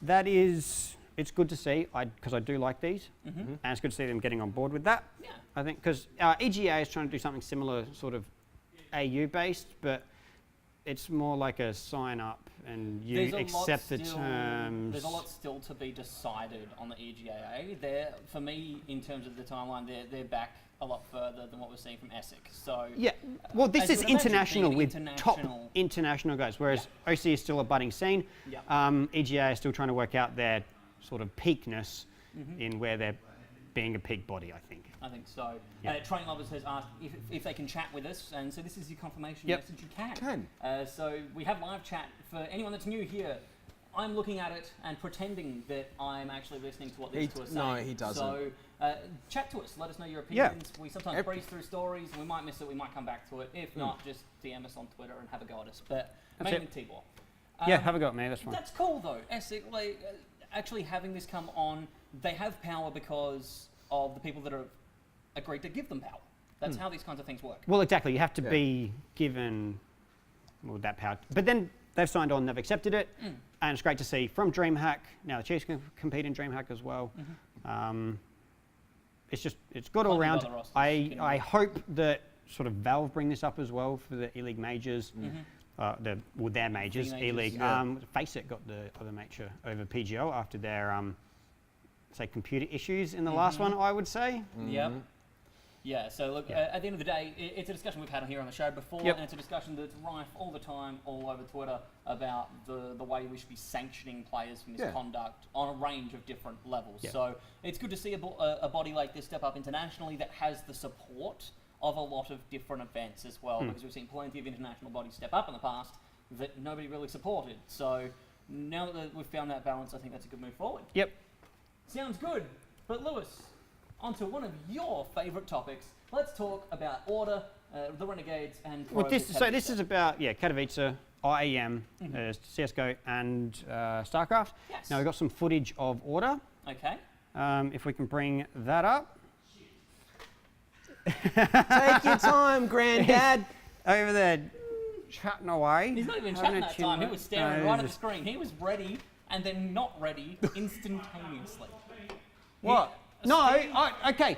that is, it's good to see, because I do like these, and it's good to see them getting on board with that.
Yeah.
I think because EGA is trying to do something similar, sort of AU based, but it's more like a sign up and you
There's a
accept the
lot still-
terms.
There's a lot still to be decided on the EGAA. They're, for me, in terms of the timeline, they're back a lot further than what we're seeing from ESSEC. So
Yeah, well, this
as you
is
would imagine,
international
being
with top
international-
international guys, whereas OC is still a budding scene.
Yeah.
EGA is still trying to work out their sort of peakness in where they're being a peak body, I think.
I think so.
Yeah.
Train Lovers has asked if they can chat with us, and so this is your confirmation.
Yep.
Yes, you can. So we have live chat for anyone that's new here. I'm looking at it and pretending that I'm actually listening to what these two are saying.
No, he doesn't.
So chat to us. Let us know your opinions. We sometimes breeze through stories, and we might miss it. We might come back to it. If not, just DM us on Twitter and have a go at us. But
That's
mainly
it.
Tibor.
Yeah, have a go at me, that's fine.
That's cool though. ESSEC, like, actually having this come on, they have power because of the people that are agreed to give them power. That's how these kinds of things work.
Well, exactly. You have to be given that power. But then they've signed on, they've accepted it, and it's great to see from DreamHack. Now the Chiefs can compete in DreamHack as well. It's good all round. I hope that sort of Valve bring this up as well for the E-League majors. Their majors, E-League. Faceit got the other major over PGL after their say computer issues in the last one, I would say.
Yep. Yeah, so look, at the end of the day, it's a discussion we've had here on the show before, and it's a discussion that's rife all the time, all over Twitter, about the way we should be sanctioning players for misconduct on a range of different levels. So it's good to see a body like this step up internationally that has the support of a lot of different events as well, because we've seen plenty of international bodies step up in the past that nobody really supported. So now that we've found that balance, I think that's a good move forward.
Yep.
Sounds good. But Lewis, onto one of your favourite topics. Let's talk about Order, the Renegades, and
Well, this is about Katowice, IEM, CS:GO, and StarCraft.
Yes.
Now we've got some footage of Order.
Okay.
If we can bring that up.
Take your time, Granddad.
Over there, chatting away.
He's not even
having
chatting
a
that
chill
time. He
out.
was staring
No,
right at
he's
the screen. He was ready and then not ready instantaneously.
What? No, okay.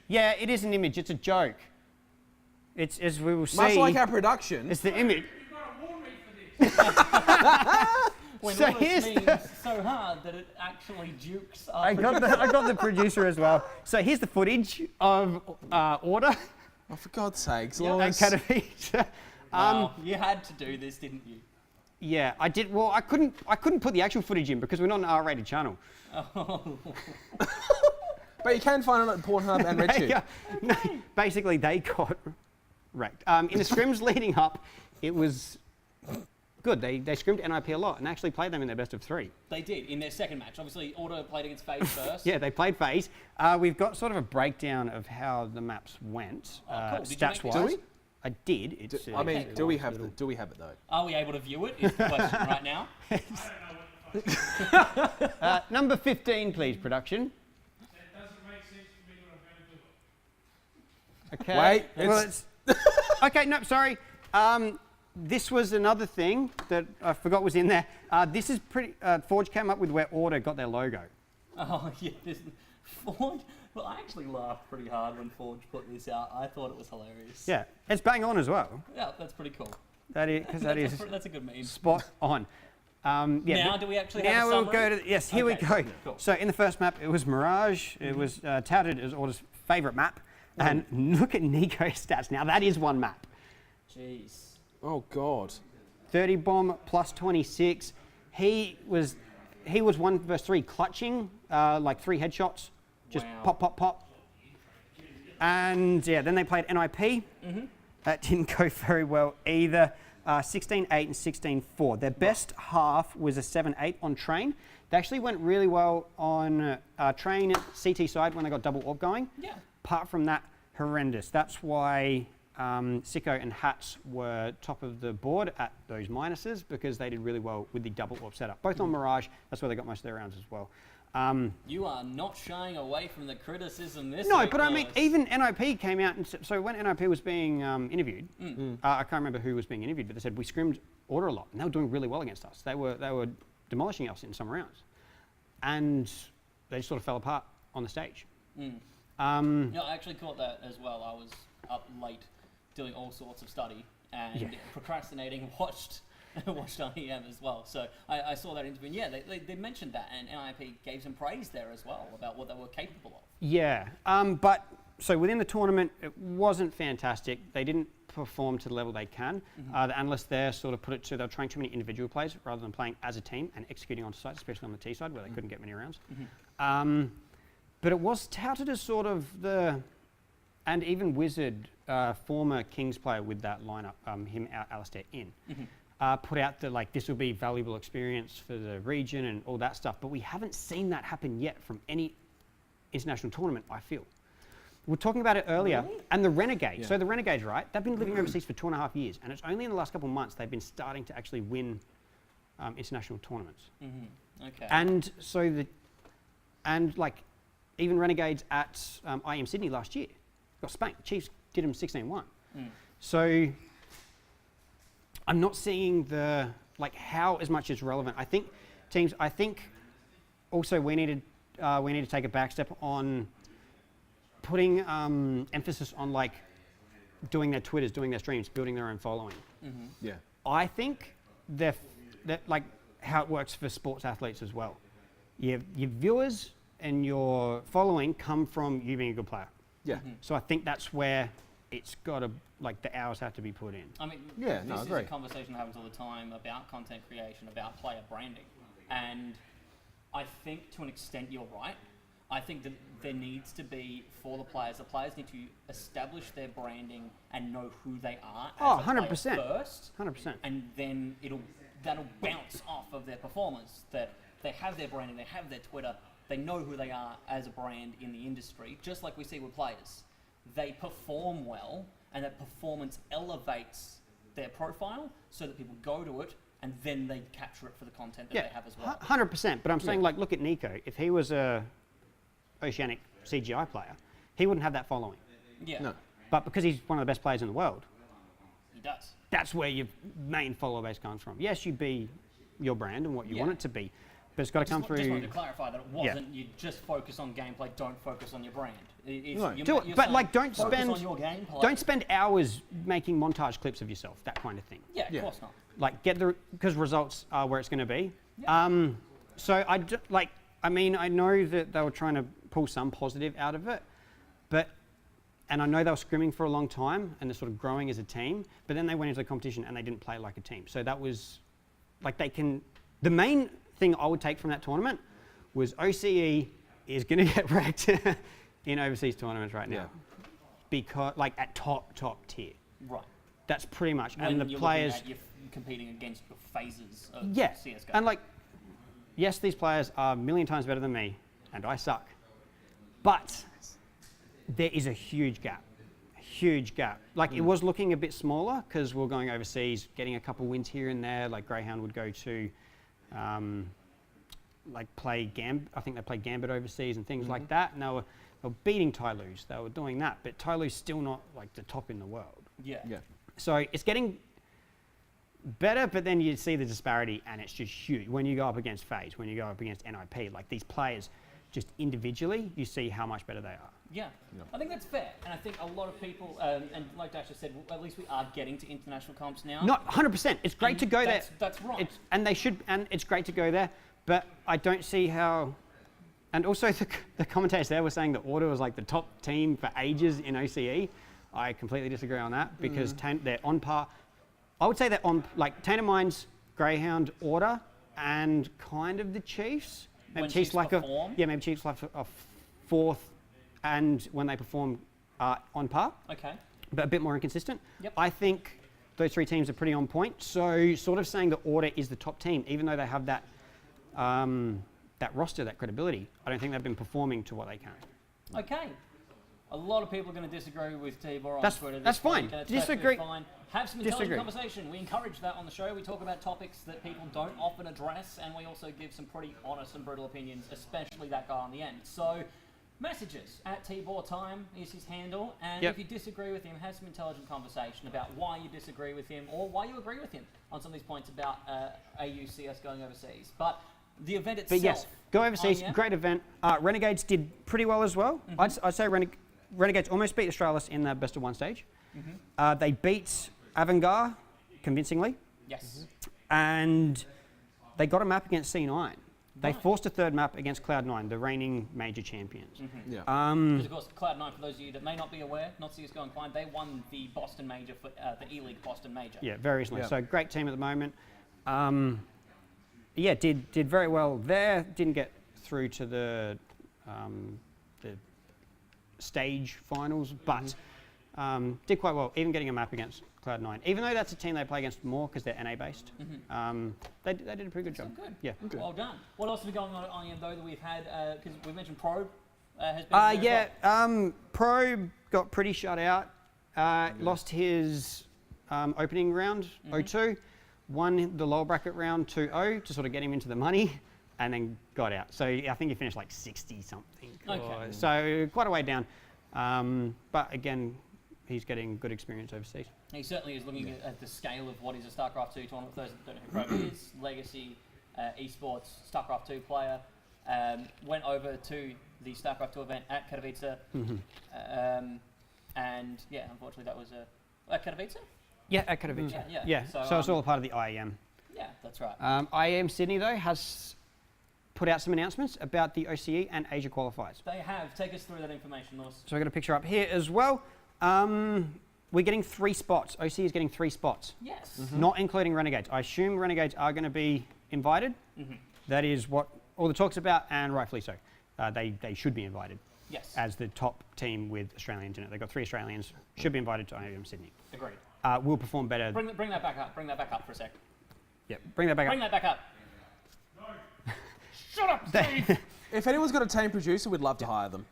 Yeah, it is an image. It's a joke. It's, as we will see.
Much like our production.
It's the image.
You've got to warn me for this.
When
So
Lewis
here's
means so hard that it actually jukes our
I got the producer as well. So here's the footage of Order
Oh, for God's sakes,
Yeah,
and
Lewis.
Katowice.
Wow, you had to do this, didn't you?
Yeah, I did. Well, I couldn't put the actual footage in because we're not an R-rated channel.
Oh.
But you can find it on Pornhub and RedTube.
Yeah, no, basically, they got wrecked. In the scrims leading up, it was good. They scrimmed NIP a lot and actually played them in their best of 3.
They did in their second match. Obviously, Order played against FaZe first.
Yeah, they played FaZe. We've got sort of a breakdown of how the maps went,
cool. Did you make
stats-wise.
this?
Do we?
I did. It's,
I mean,
Okay,
do we have it though?
Are we able to view it? Is the question right now.
number 15, please, production.
That doesn't make sense to me, but I'm going to do it.
Okay.
Wait,
Well, it's okay. No, sorry. This was another thing that I forgot was in there. This is pretty. Forge came up with where Order got their logo.
Oh, yeah. Forge. Well, I actually laughed pretty hard when Forge put this out. I thought it was hilarious.
Yeah, it's bang on as well.
Yeah, that's pretty cool.
That is because that is
That's a good meme.
spot on. Yeah,
Now, do we actually have
now
a
we'll
summary?
go to yes. Here
Okay,
we go.
cool.
So in the first map, it was Mirage. It was touted as Order's favourite map. And look at Nico's stats. Now that is one map.
Jeez.
Oh God.
30 bomb plus 26. He was 1 versus 3 clutching, like 3 headshots, just
Wow.
pop, pop, pop. And yeah, then they played NIP. That didn't go very well either. 16-8 and 16-4. Their best half was a 7-8 on train. They actually went really well on train CT side when they got double AWP going.
Yeah.
Apart from that, horrendous. That's why Sicko and Hats were top of the board at those minuses, because they did really well with the double AWP setup. Both on Mirage, that's where they got most of their rounds as well.
You are not shying away from the criticism this
No,
week,
but I mean,
Lewis.
even NIP came out, and so when NIP was being interviewed, I can't remember who was being interviewed, but they said we scrimmed order a lot, and they were doing really well against us. They were demolishing us in some rounds, and they just sort of fell apart on the stage.
No, I actually caught that as well. I was up late doing all sorts of study and procrastinating, watched IEM as well. So I saw that interview, and yeah, they mentioned that, and NIP gave some praise there as well about what they were capable of.
Yeah, but so within the tournament, it wasn't fantastic. They didn't perform to the level they can. The analysts there sort of put it to, they were trying too many individual plays rather than playing as a team and executing onto site, especially on the T side where they couldn't get many rounds. But it was touted as sort of and even Wizard, former Kings player with that lineup, him out, Alistair in, put out that like this will be valuable experience for the region and all that stuff. But we haven't seen that happen yet from any international tournament, I feel. We were talking about it earlier, and the Renegades.
Yeah.
So the Renegades, right? They've been living overseas for 2.5 years, and it's only in the last couple of months they've been starting to actually win international tournaments.
Okay.
And so like even Renegades at IEM Sydney last year got spanked. Chiefs did them 16-1. So I'm not seeing how as much is relevant. I think teams. I think also we need to take a back step on putting emphasis on like doing their Twitters, doing their streams, building their own following.
Yeah.
I think that like how it works for sports athletes as well. Your viewers and your following come from you being a good player.
Yeah.
So I think that's where it's got to, like the hours have to be put in.
I mean,
Yeah,
this
no, I
is
agree.
a conversation that happens all the time about content creation, about player branding. And I think to an extent you're right. I think that there needs to be, for the players need to establish their branding and know who they are as a
100%.
player first.
100%.
And then that'll bounce off of their performance, that they have their branding, they have their Twitter, they know who they are as a brand in the industry, just like we see with players. They perform well, and that performance elevates their profile so that people go to it, and then they capture it for the content that they have as well.
100%. But I'm saying, like, look at Nico. If he was a Oceanic CGI player, he wouldn't have that following.
Yeah,
No.
But because he's one of the best players in the world,
he does.
that's where your main follower base comes from. Yes, you be your brand and what you want it to be, but it's got to come
Just
through.
wanted to clarify that it wasn't you just focus on gameplay, don't focus on your brand.
No.
Do it, but like don't
focus
spend
on your gameplay.
don't spend hours making montage clips of yourself, that kind of thing.
Yeah,
Yeah.
of course not.
Like because results are where it's going to be.
Yeah.
So I mean, I know that they were trying to pull some positive out of it, and I know they were scrimming for a long time and they're sort of growing as a team, but then they went into the competition and they didn't play like a team. So that was like the main thing I would take from that tournament was OCE is going to get wrecked in overseas tournaments right now.
Yeah.
Because like at top tier.
Right.
That's pretty much.
When
And the
you're
players
looking at, you're competing against the phases of
yeah.
CSGO.
And like, yes, these players are a million times better than me, and I suck. But there is a huge gap. Like it was looking a bit smaller because we were going overseas, getting a couple wins here and there. Like Greyhound would go to, like play I think they played Gambit overseas and things like that. And they were beating Tyloo's. They were doing that, but Tyloo's still not like the top in the world.
yeah.
Yeah.
So it's getting better, but then you see the disparity and it's just huge. When you go up against FaZe, when you go up against NIP, like these players, just individually, you see how much better they are.
Yeah, I think that's fair, and I think a lot of people, and like Dash just said, at least we are getting to international comps now.
Not 100%. It's great
And
to go there.
That's right.
And it's great to go there, but I don't see how. And also, the commentators there were saying that Order was like the top team for ages in OCE. I completely disagree on that because they're on par. I would say that on like Tainted Minds, Greyhound, Order, and kind of the Chiefs. Maybe
When
Chiefs
Chiefs
like
perform?
maybe Chiefs like a fourth, and when they perform on par,
Okay.
but a bit more inconsistent.
Yep.
I think those three teams are pretty on point. So sort of saying the Order is the top team, even though they have that that roster, that credibility. I don't think they've been performing to what they can.
Okay. A lot of people are going to disagree with Tibor on
That's-
Twitter.
that's
this week,
fine.
and it's
Disagree-
perfectly fine. Have some intelligent
disagree.
conversation. We encourage that on the show. We talk about topics that people don't often address, and we also give some pretty honest and brutal opinions, especially that guy on the end. So, messages at Tibor Time is his handle, and
Yep.
if you disagree with him, have some intelligent conversation about why you disagree with him or why you agree with him on some of these points about AUCS going overseas. But the event itself.
But yes, go overseas,
yeah.
great event. Renegades did pretty well as well. I'd say Renegades almost beat Australis in the best of one stage. They beat Avangar convincingly,
Yes.
and they got a map against C9. They
Right.
forced a third map against Cloud9, the reigning major champions.
Yeah.
Because of course, Cloud9, for those of you that may not be aware, not CSGO inclined, they won the Boston Major, for the E-League Boston Major.
Yeah, very recently.
Yeah.
So great team at the moment. Yeah, did very well there. Didn't get through to the stage finals, but did quite well, even getting a map against Cloud9. Even though that's a team they play against more because they're NA based, they did a pretty good
So
job.
good.
Yeah.
Well done. What else have we going on though that we've had? Because we mentioned Probe has been. there as
Yeah,
well.
Probe got pretty shut out. Lost his opening round, 0-2. Won the lower bracket round 2-0 to sort of get him into the money, and then got out. So I think he finished like 60 something.
Okay.
So quite a way down. But again, he's getting good experience overseas.
He certainly is looking at the scale of what is a StarCraft 2 tournament. For those that don't know who Probe is, legacy esports StarCraft 2 player. Went over to the StarCraft 2 event at Katowice. And yeah, unfortunately that was at Katowice?
Yeah, at Katowice.
Yeah.
So it's all part of the IEM.
Yeah, that's right.
IEM Sydney though has put out some announcements about the OCE and Asia qualifiers.
They have. Take us through that information, Lewis.
So I've got a picture up here as well. We're getting 3 spots. OCE is getting 3 spots,
Yes.
not including Renegades. I assume Renegades are going to be invited. That is what all the talk's about, and rightfully so. They should be invited
Yes.
as the top team with Australians in it. They've got 3 Australians, should be invited to IEM Sydney.
Agreed.
Will perform better.
Bring that back up. Bring that back up for a sec.
Yep, bring that back
Bring
up.
that back up. Shut up, Steve.
If anyone's got a team producer, we'd love to hire them.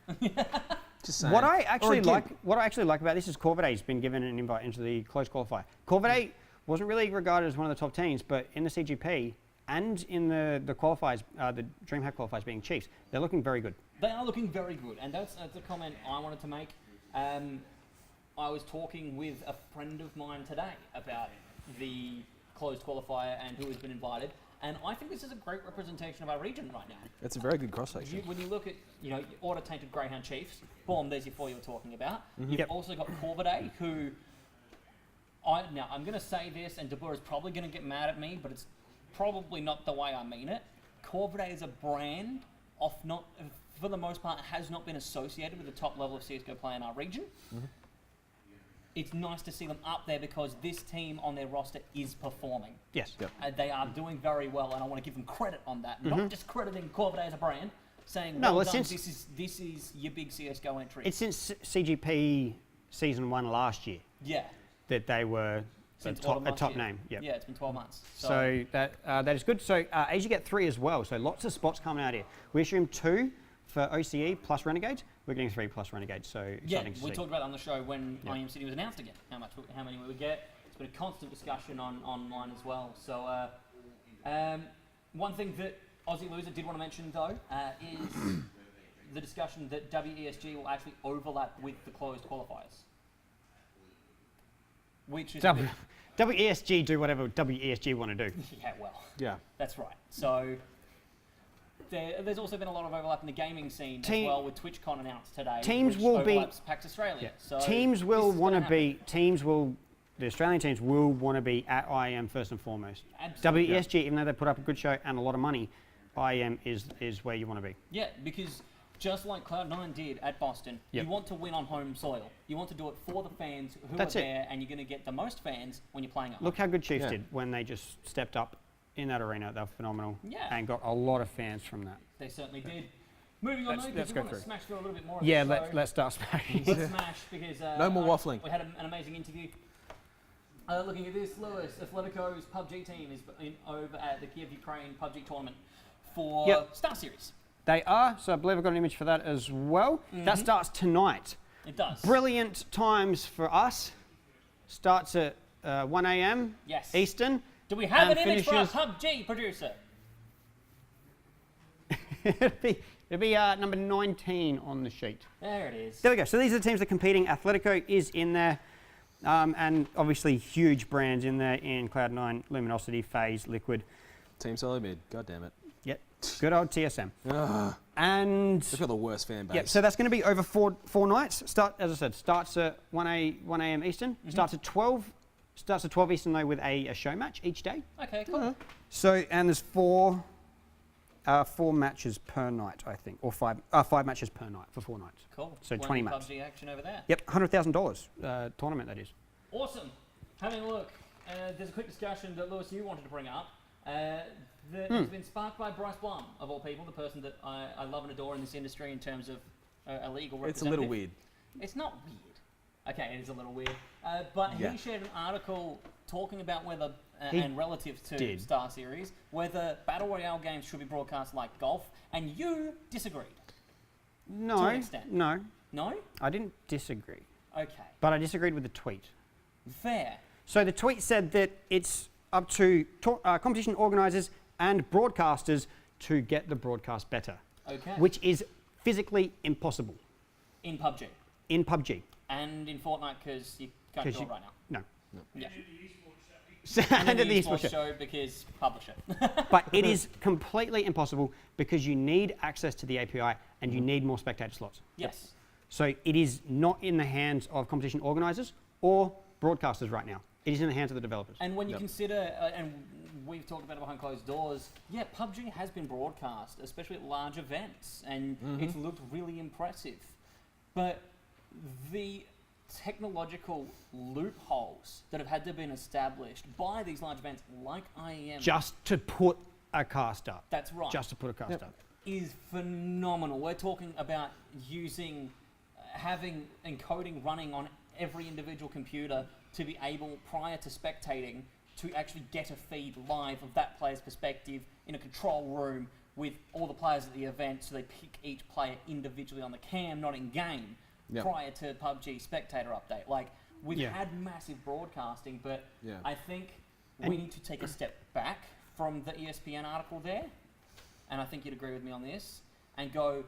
Just saying.
What I
Or a
actually
gimp.
like about this is Corvidae's been given an invite into the closed qualifier. Corvidae wasn't really regarded as one of the top teams, but in the CGP and in the qualifiers, the DreamHack qualifiers being Chiefs, they're looking very good.
They are looking very good, and that's a comment I wanted to make. I was talking with a friend of mine today about the closed qualifier and who has been invited, and I think this is a great representation of our region right now.
It's a very good cross section.
When you look at, Order Tainted Greyhound Chiefs, boom, there's your 4 you were talking about. You've
Yep.
also got Corvidae, who, now I'm going to say this, and Deborah is probably going to get mad at me, but it's probably not the way I mean it. Corvidae is a brand, for the most part, has not been associated with the top level of CSGO play in our region. It's nice to see them up there because this team on their roster is performing.
Yes.
Yep.
They are doing very well, and I want to give them credit on that. Not discrediting Corvidae as a brand, saying,
No,
well
well,
done,
since-
this is your big CSGO entry.
It's since CGP Season 1 last year
yeah.
that they were
Since
a
autumn last
top
year.
name. Yep.
Yeah, it's been 12 months.
So that is good. So Asia get 3 as well. So lots of spots coming out here. We assume 2 for OCE plus Renegades. We're getting 3 plus Renegades. So
yeah,
exciting to
we
see.
talked about it on the show when IEM City was announced again, how many we would get. It's been a constant discussion online as well. So one thing that Aussie Loser did want to mention though is the discussion that WESG will actually overlap with the closed qualifiers. Which is a bit-
WESG do whatever WESG want to do.
yeah, well,
Yeah.
that's right. So there's also been a lot of overlap in the gaming scene as
Team-
well, with TwitchCon announced today.
Teams
which
will be-
overlaps PAX Australia. So
Teams will
this is
want to
gonna
be. The Australian teams will want to be at IEM first and foremost.
Absolutely.
WESG, even though they put up a good show and a lot of money, IEM is where you want to be.
Yeah, because just like Cloud9 did at Boston,
Yep.
you want to win on home soil. You want to do it for the fans who
That's
are
it.
there, and you're going to get the most fans when you're playing at home.
Look how good Chiefs
Yeah.
did when they just stepped up in that arena. They were phenomenal.
Yeah.
And got a lot of fans from that.
They certainly did. Moving on, though,
Let's
because we
go
want to
through.
smash through a little bit more.
Yeah,
of this,
let's start smashing.
Let's smash because
No more waffling.
We had an amazing interview. Looking at this, Lewis, Atletico's PUBG team is over at the Kiev Ukraine PUBG tournament for
Yep.
Star Series.
They are, so I believe I've got an image for that as well. That starts tonight.
It does.
Brilliant times for us. Starts at 1 a.m.
Yes.
Eastern.
Do we have an
and
image for our
finishes-
PUBG producer?
it'll be number 19 on the sheet.
There it is.
There we go. So these are the teams that are competing. Atletico is in there. And obviously huge brands in there in Cloud9, Luminosity, FaZe, Liquid.
Team Solo Mid. God damn it.
Yep. Good old TSM.
Ugh.
And
They've got the worst fan base.
yeah, so that's going to be over four nights. As I said, starts at 1 a.m. Eastern. Starts at 12. Starts at 12 Eastern though with a show match each day.
Okay, cool.
So and there's four matches per night, I think, or five matches per night for 4 nights.
Cool.
So
Plenty
20
of
maps.
PUBG action over there.
Yep, $100,000 tournament that is.
Awesome. Having a look. There's a quick discussion that Lewis, you wanted to bring up. That has been sparked by Bryce Blum, of all people, the person that I love and adore in this industry in terms of a legal representative.
It's a little weird.
It's not weird. Okay, it is a little weird. But
Yeah.
he shared an article talking about whether,
He
and relative to
did.
Star Series, whether Battle Royale games should be broadcast like golf, and you disagreed.
No,
To an extent.
no,
No?
I didn't disagree,
Okay.
but I disagreed with the tweet.
Fair.
So the tweet said that it's up to competition organisers and broadcasters to get the broadcast better,
Okay.
which is physically impossible
In PUBG.
in PUBG.
And in Fortnite, because you can't
'Cause
do
you-
it right now.
No.
Yeah.
And
And
at
in
the
the
esports
esports
show.
show because publisher.
But it is completely impossible because you need access to the API and you need more spectator slots.
Yes.
So it is not in the hands of competition organisers or broadcasters right now. It is in the hands of the developers.
And when you
Yep.
consider, and we've talked about it behind closed doors, yeah, PUBG has been broadcast, especially at large events, and it's looked really impressive. But the technological loopholes that have had to been established by these large events like IEM,
Just to put a cast up.
that's right,
Just to put a cast
Yep.
up.
is phenomenal. We're talking about using, having encoding running on every individual computer to be able, prior to spectating, to actually get a feed live of that player's perspective in a control room with all the players at the event, so they pick each player individually on the cam, not in game,
Yep.
prior to PUBG spectator update. Like, we've
Yeah.
had massive broadcasting, but
Yeah.
I think we need to take a step back from the ESPN article there, and I think you'd agree with me on this, and go,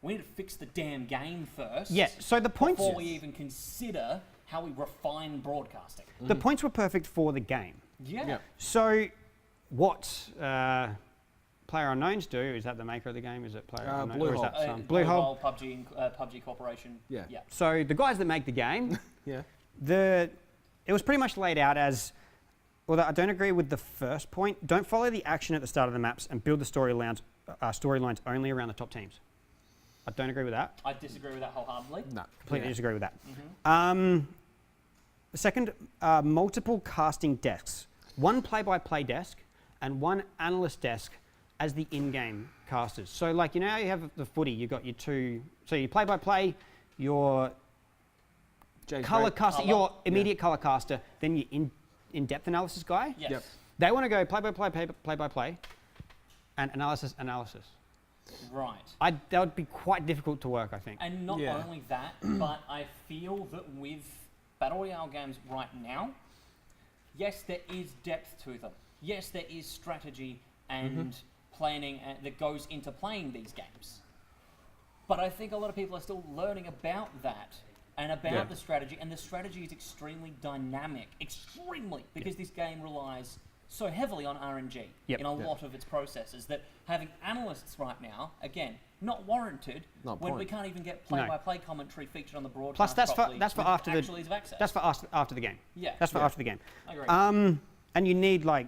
we need to fix the damn game first.
Yeah, so the points,
Before we even consider how we refine broadcasting.
the points were perfect for the game.
Yeah.
Yep.
So what Player Unknowns do, is that the maker of the game? Is it Player Unknown? Or is
Bluehole.
that some
Bluehole, PUBG, PUBG Corporation.
Yeah.
Yeah.
So the guys that make the game,
Yeah.
it was pretty much laid out as, although I don't agree with the first point, don't follow the action at the start of the maps and build the storylines only around the top teams. I don't agree with that.
I disagree with that wholeheartedly.
No.
Completely
Yeah.
disagree with that.
Mm-hmm.
The second, multiple casting desks. One play-by-play desk and one analyst desk as the in-game casters. So like, you know how you have the footy, you've got your two, so you play-by-play, your
James
colour
Ray-
caster,
Colour.
your immediate colour caster, then your in-depth analysis guy.
Yes.
Yep.
They want to go play-by-play, and analysis.
Right.
That would be quite difficult to work, I think.
And not
Yeah.
only that, but I feel that with Battle Royale games right now, yes, there is depth to them. Yes, there is strategy and planning that goes into playing these games. But I think a lot of people are still learning about that and about
Yeah.
the strategy. And the strategy is extremely dynamic, because this game relies so heavily on RNG
Yep.
in a
Yep.
lot of its processes that having analysts right now, again, not warranted
Not
when
point.
we can't even get play-by-play commentary featured on the broadcast.
Plus, that's for
properly with
after
actual ease of access.
That's for after the game.
Yeah.
That's for
Yeah.
after the game.
I agree.
And you need like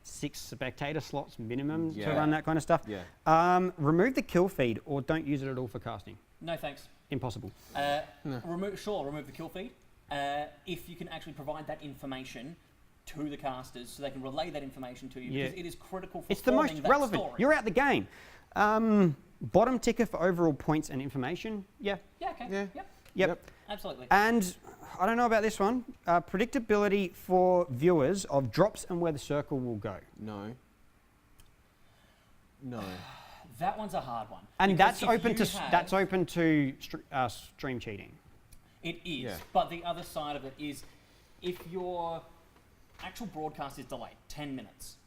6 spectator slots minimum to
Yeah.
run that kind of stuff.
Yeah.
Remove the kill feed or don't use it at all for casting.
No thanks.
Impossible.
Remove the kill feed. If you can actually provide that information to the casters so they can relay that information to you, because it is critical for
It's the most
forming that
relevant.
story.
You're out the game. Bottom ticker for overall points and information. Yeah.
Yeah, okay.
Yeah.
Yep.
Absolutely.
And I don't know about this one. Predictability for viewers of drops and where the circle will go.
No. No.
That one's a hard one.
And
because
that's
if
open
you
to
have-
that's open to stream cheating.
It is,
Yeah.
but the other side of it is if your actual broadcast is delayed 10 minutes,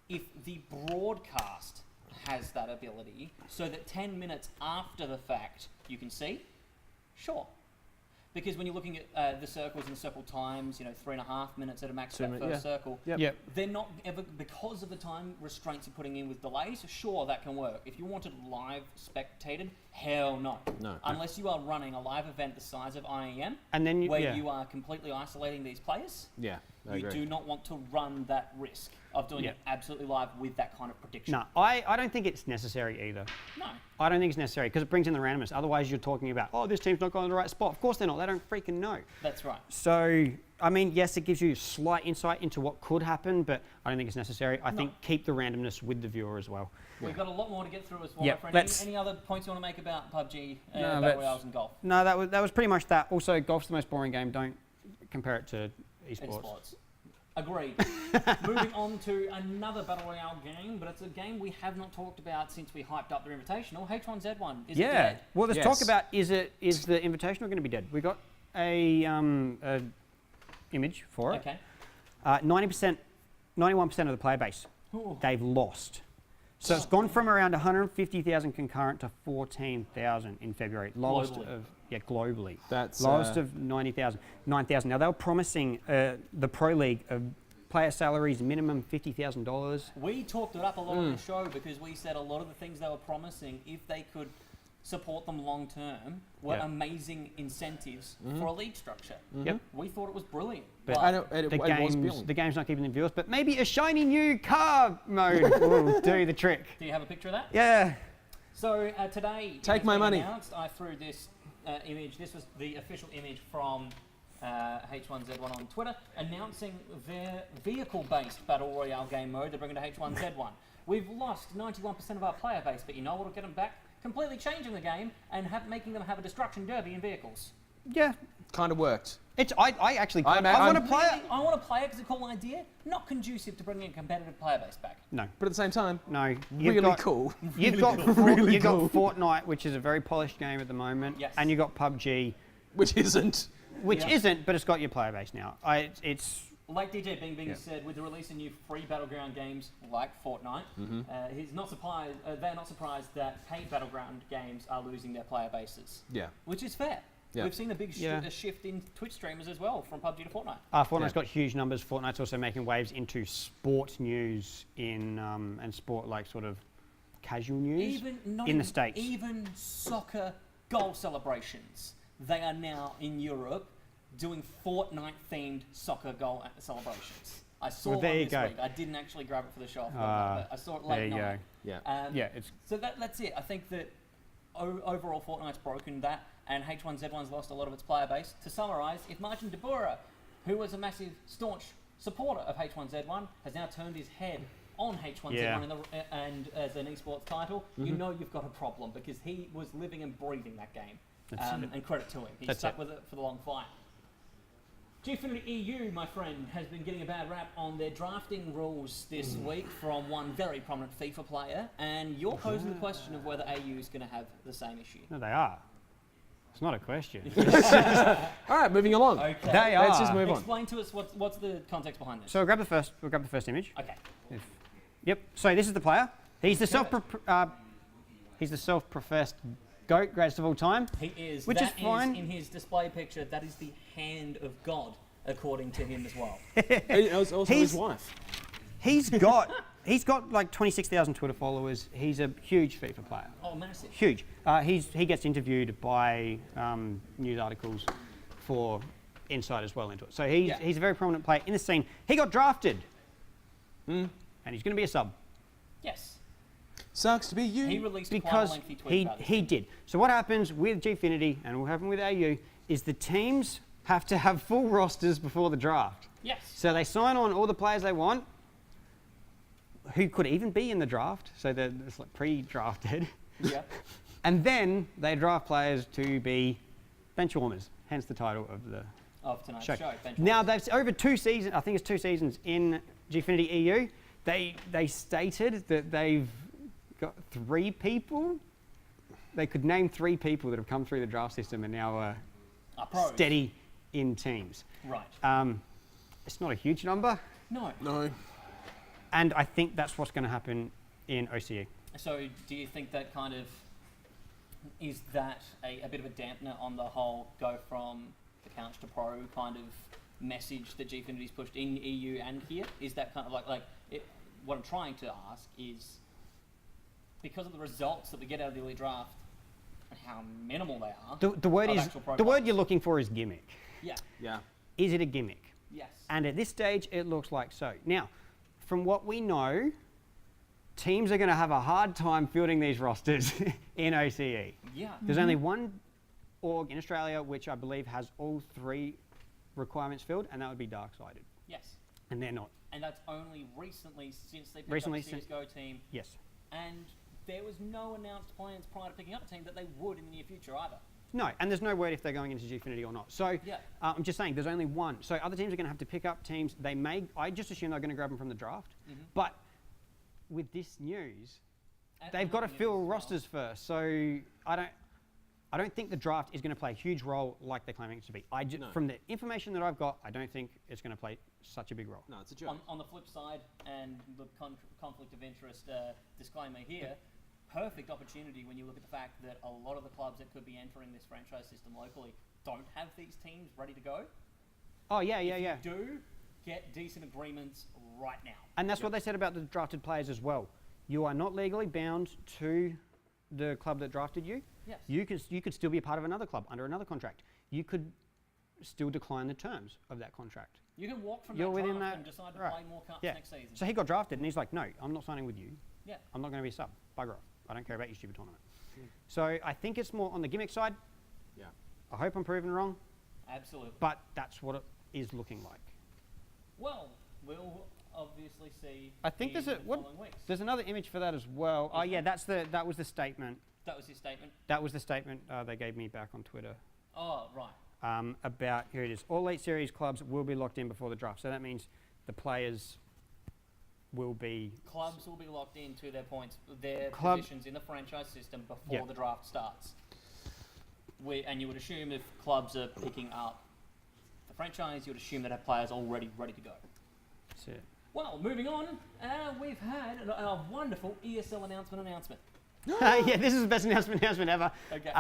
if the broadcast has that ability so that 10 minutes after the fact you can see, sure. Because when you're looking at the circles and circle times, 3.5 minutes at a max for that first circle,
Yep.
they're not ever, because of the time restraints you're putting in with delays, sure, that can work. If you wanted live spectated, hell no.
No.
Unless you are running a live event the size of IEM,
And then
where you are completely isolating these players,
Yeah. I
you
agree.
do not want to run that risk of doing it absolutely live with that kind of prediction.
No, I don't think it's necessary either.
No.
I don't think it's necessary because it brings in the randomness. Otherwise, you're talking about, oh, this team's not going to the right spot. Of course they're not. They don't freaking know.
That's right.
So, I mean, yes, it gives you slight insight into what could happen, but I don't think it's necessary. I think keep the randomness with the viewer as well.
We've got a lot more to get through as well,
Yep,
my friend.
let's-
Any other points you want to make about PUBG,
No,
Battle
let's-
Royales and golf?
No, that was pretty much that. Also, golf's the most boring game. Don't compare it to esports.
Esports. Agreed. Moving on to another Battle Royale game, but it's a game we have not talked about since we hyped up the Invitational. H1Z1. Is it dead?
Well, let's
Yes.
talk about is the Invitational going to be dead? We got a image for it.
Okay.
90%, 91% of the player base
Ooh.
they've lost. So it's gone from around 150,000 concurrent to 14,000 in February. Lowest
Globally.
of globally.
That's
Lowest of 90,000, 9,000. Now they were promising the Pro League of player salaries minimum $50,000.
We talked it up a lot on the show because we said a lot of the things they were promising, if they could support them long term, were
Yeah.
amazing incentives for a league structure.
Yep.
We thought it was brilliant.
But
I know, it
The
was
game's,
brilliant.
the game's not keeping the viewers, but maybe a shiny new car mode will do the trick.
Do you have a picture of that?
Yeah.
So today,
Take
it's
my
been
money.
Announced, I threw this image. This was the official image from H1Z1 on Twitter, announcing their vehicle-based battle royale game mode they're bringing to H1Z1. We've lost 91% of our player base, but you know what'll get them back? Completely changing the game and making them have a destruction derby in vehicles.
Yeah.
Kind of worked.
I actually
I'm-
I want to
I'm-
play it.
Really, I want to play it because it's a cool idea. Not conducive to bringing a competitive player base back.
No.
But at the same time,
No. You've
really
got,
cool.
You've got
Really
you've got
cool.
Fortnite, which is a very polished game at the moment,
Yes.
and you've got PUBG,
Which isn't.
which
Yeah.
isn't, but it's got your player base now. It's
Like DJ Bing Bing said, with the release of new free battleground games like Fortnite, he's not surprised. They're not surprised that paid battleground games are losing their player bases,
Yeah.
which is fair.
Yeah.
We've seen a big
Yeah.
a shift in Twitch streamers as well, from PUBG to Fortnite.
Fortnite's
Yeah.
got huge numbers. Fortnite's also making waves into sport news in and sport like sort of casual news in the States.
Even soccer goal celebrations, they are now in Europe doing Fortnite-themed soccer goal celebrations. I saw
Well, there
one
you
this
go.
week. I didn't actually grab it for the show, but I saw it
there
late
you
night.
go.
Yeah.
Yeah, it's
So that's it. I think that overall Fortnite's broken that, and H1Z1's lost a lot of its player base. To summarise, if Martin de Boer, who was a massive, staunch supporter of H1Z1, has now turned his head on H1Z1
Yeah.
and as an esports title, you know you've got a problem because he was living and breathing that game.
That's it.
And credit to him. He
That's
stuck
it.
with it for the long fight. Gfinity EU, my friend, has been getting a bad rap on their drafting rules this week from one very prominent FIFA player, and you're posing the question of whether AU is going to have the same issue.
no, they are. It's not a question.
All right, moving along.
Okay.
They
Let's
are.
just move on.
Explain to us what's the context behind this.
So we'll grab the first image.
Okay.
Yep. So this is the player. He's the self-professed GOAT, greatest of all time.
He is.
Which is fine.
in his display picture. That is the hand of God, according to him as well.
Also
He's-
his wife.
He's got like 26,000 Twitter followers. He's a huge FIFA player.
Oh, massive.
Huge. He gets interviewed by news articles for insight as well into it. So he's a very prominent player in the scene. He got drafted. and he's going to be a sub.
Yes.
Sucks to be you.
He released quite a
Because
lengthy tweet about this.
he did. So what happens with Gfinity and will happen with AU is the teams have to have full rosters before the draft.
Yes.
So they sign on all the players they want, who could even be in the draft. So they're it's like pre-drafted.
Yeah.
And then they draft players to be Benchwarmers, hence the title of the
Of tonight's
show.
show. Benchwarmers.
Now they've over 2 seasons. I think it's 2 seasons in Gfinity EU. They stated that they've got 3 people. They could name 3 people that have come through the draft system and now are
pros.
steady in teams.
Right.
It's not a huge number,
No.
No.
and I think that's what's going to happen in OCE.
So do you think that kind of, is that a bit of a dampener on the whole go from the couch to pro kind of message that Gfinity's pushed in EU and here? Is that kind of what I'm trying to ask is, because of the results that we get out of the early draft and how minimal they are.
The word
of
is
actual pro
the word
players.
you're looking for is gimmick.
Yeah.
Yeah.
Is it a gimmick?
Yes.
And at this stage, it looks like so. Now, from what we know, teams are going to have a hard time fielding these rosters in OCE.
Yeah.
There's only one org in Australia which I believe has all 3 requirements filled, and that would be Darksided.
Yes.
And they're not.
And that's only recently since they picked
Recently
up the
since-
CSGO team.
Yes.
And there was no announced plans prior to picking up a team that they would in the near future either.
No, and there's no word if they're going into Gfinity or not. So
Yeah.
I'm just saying there's only one. So other teams are going to have to pick up teams. They may. I just assume they're going to grab them from the draft. But with this news,
And
they've got to
news
fill
as well.
rosters first. So I don't think the draft is going to play a huge role like they're claiming it to be.
No.
From the information that I've got, I don't think it's going to play such a big role.
No, it's a joke.
On the flip side, and the conflict of interest disclaimer here, perfect opportunity when you look at the fact that a lot of the clubs that could be entering this franchise system locally don't have these teams ready to go.
Oh yeah.
Do get decent agreements right now.
And that's what they said about the drafted players as well. You are not legally bound to the club that drafted you.
Yes.
You could still be a part of another club under another contract. You could still decline the terms of that contract.
You can walk from
You're
that
within
draft
that-
and decide to
right.
play more cups
Yeah.
next season.
So he got drafted and he's like, no, I'm not signing with you.
Yeah.
I'm not going to be a sub. Bugger off. I don't care about your stupid tournament. So I think it's more on the gimmick side.
Yeah.
I hope I'm proven wrong,
Absolutely.
but that's what it is looking like.
Well, we'll obviously see.
I think
in
there's
the
a what,
following weeks.
there's another image for that as well. Oh yeah, that was the statement.
That was his statement.
That was the statement they gave me back on Twitter.
Oh, right.
About, here it is, all 8 series clubs will be locked in before the draft. So that means the players will be...
Clubs will be locked into their points, their
Club-
positions in the franchise system before
Yep.
the draft starts. And you would assume if clubs are picking up the franchise, you would assume that have players already ready to go.
That's it.
Well, moving on, we've had a wonderful ESL announcement.
Yeah, this is the best announcement ever.
Okay.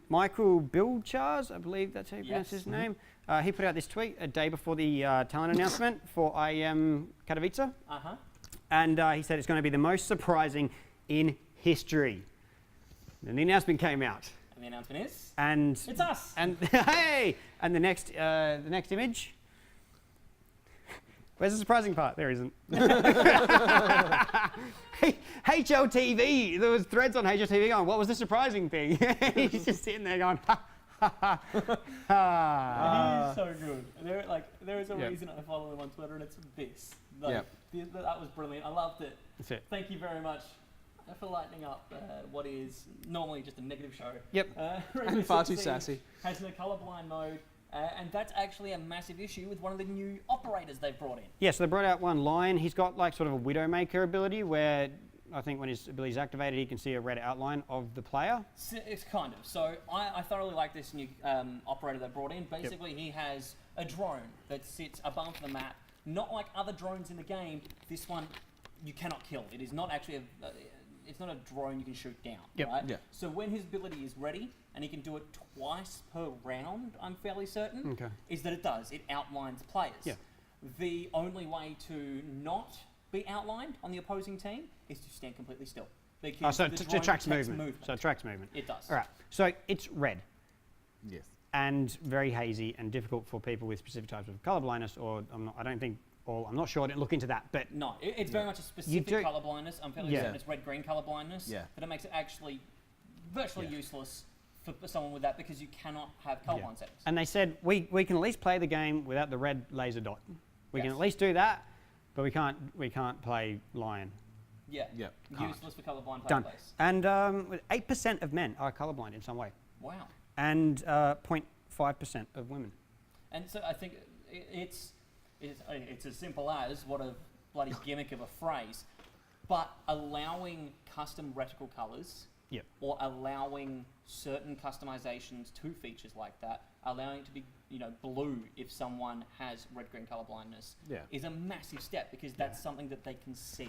Michael Bilchars, I believe that's how you pronounce
Yes.
his name. He put out this tweet a day before the talent announcement for IEM Katowice.
Uh-huh.
And he said it's going to be the most surprising in history. Then the announcement came out.
And the announcement is?
And
It's us!
And hey! And the next image. Where's the surprising part? There isn't. HLTV. There was threads on HLTV going, what was the surprising thing? He's just sitting there going, ha ha ha.
He's so good. There is a
Yep.
reason I follow him on Twitter, and it's this.
Yep.
That was brilliant. I loved it.
That's it.
Thank you very much for lightening up what is normally just a negative show.
Yep.
And far too
Seed
sassy.
Has no colorblind mode, and that's actually a massive issue with one of the new operators they've brought in.
Yeah, so they brought out one Lion. He's got like sort of a Widowmaker ability where I think when his ability is activated, he can see a red outline of the player.
It's kind of. So I thoroughly like this new operator they brought in. Basically, he has a drone that sits above the map. Not like other drones in the game. This one you cannot kill. It is not actually it's not a drone you can shoot down.
Yep.
Right?
Yeah.
So when his ability is ready, and he can do it twice per round, I'm fairly certain,
Okay.
is that it does. It outlines players.
Yeah.
The only way to not be outlined on the opposing team is to stand completely still. Because
So
the
it
drone
tracks
detects
movement. So it tracks movement.
It does.
All right. So it's red
Yes.
and very hazy and difficult for people with specific types of color blindness, or I don't think all. I'm not sure. I didn't look into that, but
No, it's very much a specific
do-
colour blindness. I'm fairly
Yeah.
certain it's red-green colour blindness.
Yeah.
That it makes it actually virtually useless for someone with that because you cannot have colourblind settings.
and they said we can at least play the game without the red laser dot. We can
Yes.
at least do that, but we can't play Lion.
Yeah.
Yeah.
Useless for colourblind
Done.
players.
And 8% of men are colorblind in some way,
Wow.
and 0.5% of women.
And so I think it's as simple as what a bloody gimmick of a phrase, but allowing custom reticle colours
Yep.
or allowing certain customizations to features like that, allowing it to be blue if someone has red-green colour blindness, is a massive step because that's something that they can see.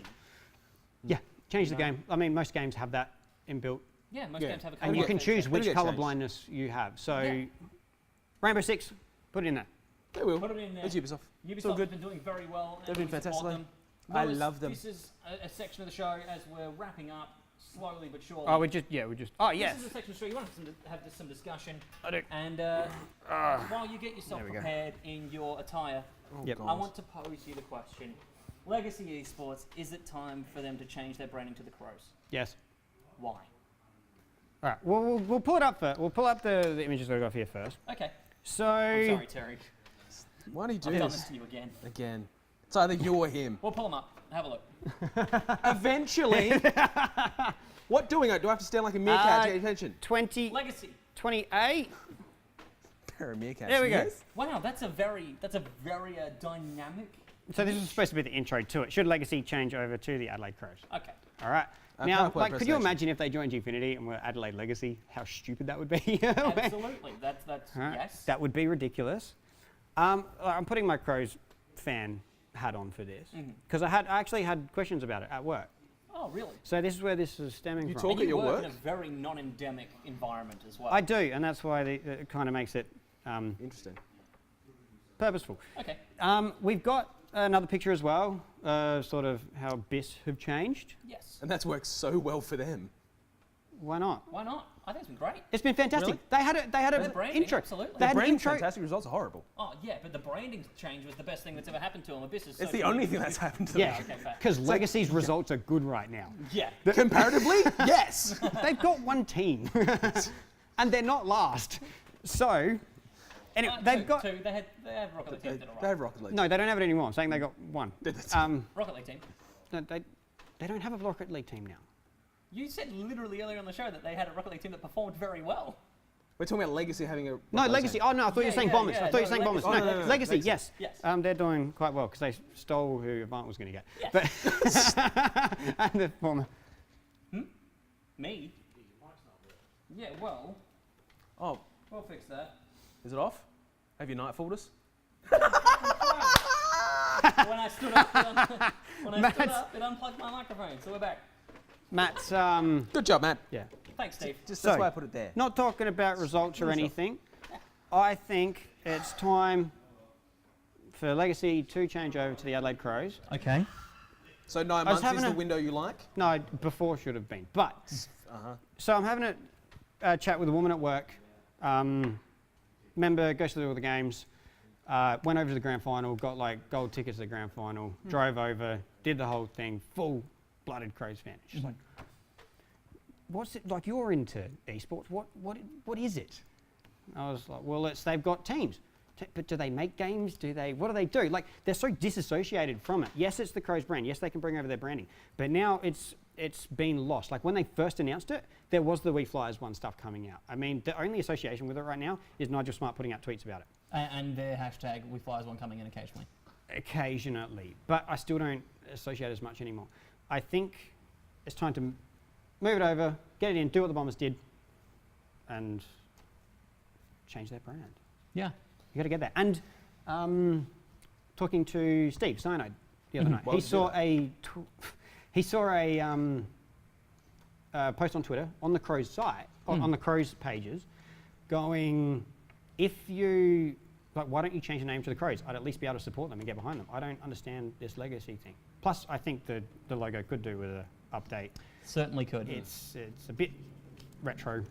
Yeah, change the
No.
game. I mean, most games have that inbuilt,
Yeah, most
Yeah.
games have a
and
colour
you can
blindness
choose
feature.
which
get
color
changed.
blindness you have. So,
Yeah.
Rainbow Six, put it in there.
They will.
Put it in there.
It's Ubisoft. It's all
Ubisoft
good.
have been doing very well. and
They've been
we support
fantastic.
them.
I
Lewis,
love them.
This is a section of the show as we're wrapping up slowly but surely.
Oh, oh
This
yes.
is a section of the show you want to have some discussion.
I do.
And while you get yourself
There we go.
prepared in your attire,
Oh,
Yep.
God.
I want to pose you the question. Legacy Esports, is it time for them to change their branding to the Crows?
Yes.
Why?
All right. Well, we'll pull it up first. We'll pull up the images that I got here first.
Okay.
So,
I'm sorry, Terry.
Why do you do
I've done
this
this to you again.
again? It's either you or him.
We'll pull them up. Have a look.
Eventually. What doing? Do I have to stand like a meerkat to get attention?
20,
Legacy.
28.
Pair of meerkats.
There we go.
yes?
Wow, that's a very dynamic.
So this is supposed to be the intro to it. Should Legacy change over to the Adelaide Crows?
Okay.
All right.
I
Now,
can't play
like, could you
PlayStation.
imagine if they joined Gfinity and were Adelaide Legacy? How stupid that would be.
Absolutely. That's
All right.
yes.
That would be ridiculous. I'm putting my Crows fan hat on for this because I actually had questions about it at work.
Oh, really?
So this is where this is stemming
You
from.
talk
And
at
you
your
work
work?
in a very non-endemic environment as well.
I do, and that's why it kind of makes it
Interesting.
purposeful.
Okay.
We've got another picture as well, sort of how BIS have changed.
Yes.
And that's worked so well for them.
Why not?
Why not? I think it's been great.
It's been fantastic.
Really?
They had
The
an
branding,
intro.
absolutely.
They
The
had an
brand's
intro.
fantastic. Results are horrible.
Oh yeah, but the branding change was the best thing that's ever happened to them. Abyss is so
It's the
good.
only thing that's happened to
Yeah,
Okay, fair.
because Legacy's results are good right now.
Yeah.
them. Comparatively, yes.
They've got one team, and they're not last. So, anyway, they've got.
two. They had Rocket League team that did
They
alright.
have Rocket League.
No, they don't have it anymore. I'm saying they got one.
Rocket League team.
No, they don't have a Rocket League team now.
You said literally earlier on the show that they had a Rocket League team that performed very well.
We're talking about Legacy having a.
No,
Rocket
Legacy.
League
Oh no, I thought you were
Yeah,
saying
yeah,
Bombers.
yeah,
I thought you were
no,
saying Bombers.
Legacy.
No,
Oh, no, no,
Legacy.
Legacy.
Yes.
Yes.
They're doing quite well because they stole who Avant was going to get.
Yes.
But and the former.
Me? Yeah. Well,
Oh,
we'll fix that.
is it off? Have you nightfalled us?
When I stood up,
Matt's-
it unplugged my microphone. So we're back.
Matt's.
Good job, Matt.
Yeah.
Thanks, Steve.
Just
So-
that's why I put it there.
Not talking about results or anything. I think it's time for Legacy to change over to the Adelaide Crows.
Okay.
So 9
I was
months is
having
the
a-
window you like?
No, before should have been. But so I'm having a chat with a woman at work. Member goes through all the games. Went over to the grand final. Got like gold tickets to the grand final. Drove over. Did the whole thing. Full-blooded Crows fan. She's like, "What's it like? You're into esports. What is it?" I was like, "Well, they've got teams." But do they make games? What do they do? Like, they're so disassociated from it. Yes, it's the Crows brand. Yes, they can bring over their branding. But now it's been lost. Like, when they first announced it, there was the We Flyers one stuff coming out. I mean, the only association with it right now is Nigel Smart putting out tweets about it.
And their hashtag We Flyers one coming in occasionally.
Occasionally. But I still don't associate as much anymore. I think it's time to move it over, get it in, do what the Bombers did, and change their brand.
Yeah.
You got to get that. And talking to Steve Cyanide the other night,
Why
he
would you do
saw a post on Twitter on the Crows site, on the Crows pages, going, if you why don't you change the name to the Crows? I'd at least be able to support them and get behind them. I don't understand this legacy thing. Plus, I think the logo could do with an update.
Certainly could.
It's a bit retro.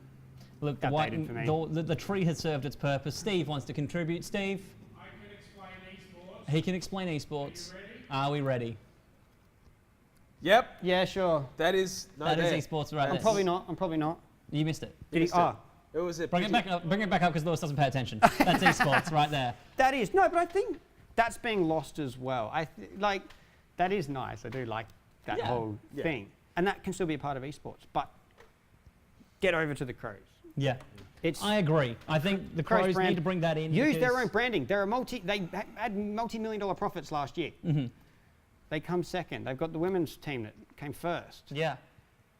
Look, the,
outdated for me.
the tree has served its purpose. Steve wants to contribute. Steve?
I can explain esports
He can explain esports. Are we ready?
Yep.
Yeah, sure.
That is
That is esports right
I'm
there.
probably not.
You missed it.
Did he?
missed it.
Oh,
It was a
Bring it back up. Bring it back up because Lewis doesn't pay attention. That's esports right there.
that is no, but I think that's being lost as well. Like that is nice. I do like that
Yeah.
whole
Yeah.
thing, and that can still be a part of esports. But get over to the Crows.
Yeah.
It's
I agree. I think the
Crows
Crows
brand-
need to bring that in.
use their
because-
own branding. They had multi-million-dollar profits last year. They come second. They've got the women's team that came first.
Yeah.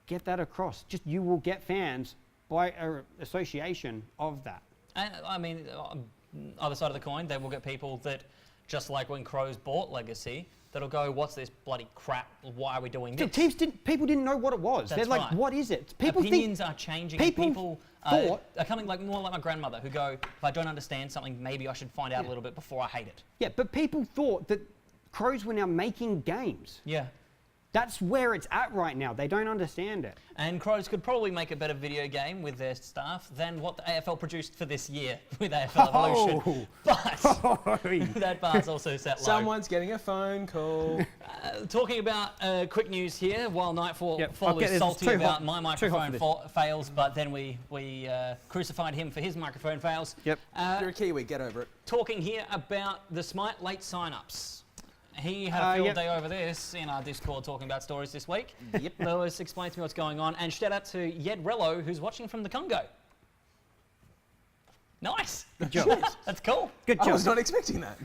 Get that across. Just you will get fans by association of that.
And I mean, other side of the coin, they will get people that, just like when Crows bought Legacy, that'll go, "What's this bloody crap? Why are we doing this?"
People didn't know what it was.
That's
They're like,
right.
"What is it?" People
Opinions
think
are changing.
people
People
thought-
are coming like more like my grandmother, who go, "If I don't understand something, maybe I should find out a little bit before I hate it."
yeah, but people thought that Crows were now making games.
Yeah.
That's where it's at right now. They don't understand it.
And Crows could probably make a better video game with their staff than what the AFL produced for this year with AFL Evolution. But that bar's also set low.
Someone's getting a phone call.
Talking about quick news here, while Nightfall
Yep,
Fall
I'll get
is
this. It's
salty
too
about
hot.
my
Too hot
microphone fails, but then we crucified him for his microphone fails.
Yep.
You're a Kiwi, get over it.
Talking here about the Smite late sign-ups. He had a field
yep.
day over this in our Discord talking about stories this week.
Yep.
Lewis, explain to me what's going on. And shout out to Yed Rello, who's watching from the Congo. Nice.
Good job.
That's cool.
Good
I
job.
was not expecting that.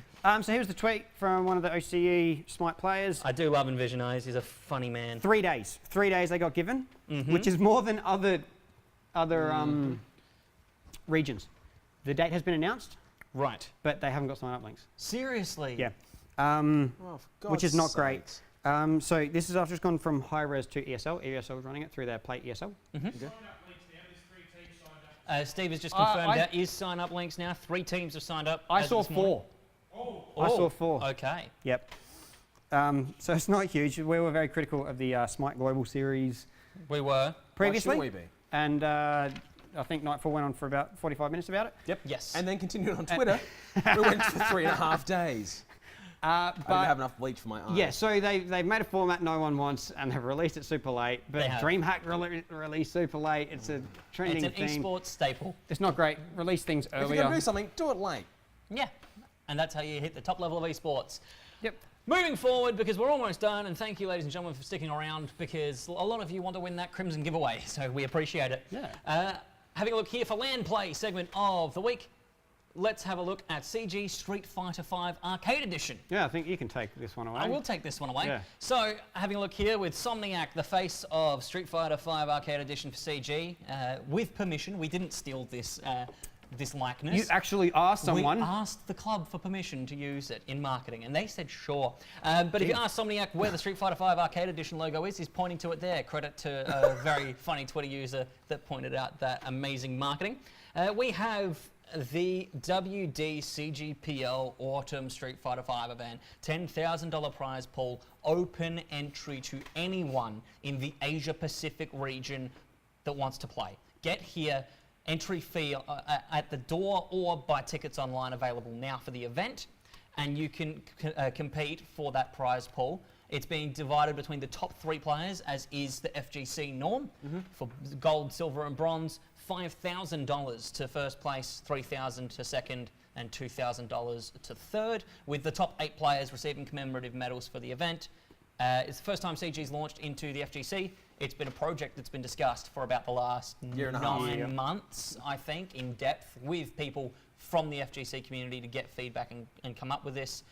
So here's the tweet from one of the OCE Smite players.
I do love Envision Eyes. He's a funny man.
3 days. 3 days they got given, which is more than other regions. The date has been announced,
Right.
but they haven't got sign-up links.
Seriously?
Yeah.
Oh, for
Which is
God's
not great.
sakes.
So this is after it's gone from high res to ESL. ESL is running it through their Play ESL.
Sign up links now. There's 3 teams signed up.
Steve has just confirmed
I-
there is sign-up links now. 3 teams have signed up.
I
as
saw
of this morning.
4.
Oh,
I saw 4.
Okay.
Yep. So it's not huge. We were very critical of the Smite Global Series
We were.
previously.
Why shouldn't we be?
And I think Nightfall went on for about 45 minutes about it.
Yep.
Yes.
And then continued on Twitter. We went for 3.5 days. I didn't have enough bleach for my eyes.
Yeah, so they've made a format no one wants and have released it super late. But
They have.
DreamHack released super late. It's a trending
It's an
theme.
esports staple.
It's not great. Release things
If you're
earlier.
going to do something, do it late.
Yeah. And that's how you hit the top level of esports.
Yep.
Moving forward, because we're almost done, and thank you, ladies and gentlemen, for sticking around, because a lot of you want to win that Crimson giveaway, so we appreciate it.
Yeah.
Having a look here for Land Play segment of the week, let's have a look at CG Street Fighter V Arcade Edition.
Yeah, I think you can take this one away.
I will take this one away.
Yeah.
So, having a look here with Somniac, the face of Street Fighter V Arcade Edition for CG, with permission. We didn't steal this this likeness.
You actually asked someone.
We asked the club for permission to use it in marketing, and they said sure. But if you ask Somniac where the Street Fighter V Arcade Edition logo is, he's pointing to it there. Credit to a very funny Twitter user that pointed out that amazing marketing. We have the WDCGPL Autumn Street Fighter V event, $10,000 prize pool, open entry to anyone in the Asia Pacific region that wants to play. Get here. Entry fee at the door or buy tickets online available now for the event, and you can compete for that prize pool. It's being divided between the top 3 players, as is the FGC norm. For gold, silver and bronze, $5,000 to first place, $3,000 to second, and $2,000 to third, with the top 8 players receiving commemorative medals for the event. It's the first time CG's launched into the FGC. It's been a project that's been discussed for about the last
Year and a half.
9 months, I think, in depth with people from the FGC community to get feedback and come up with this.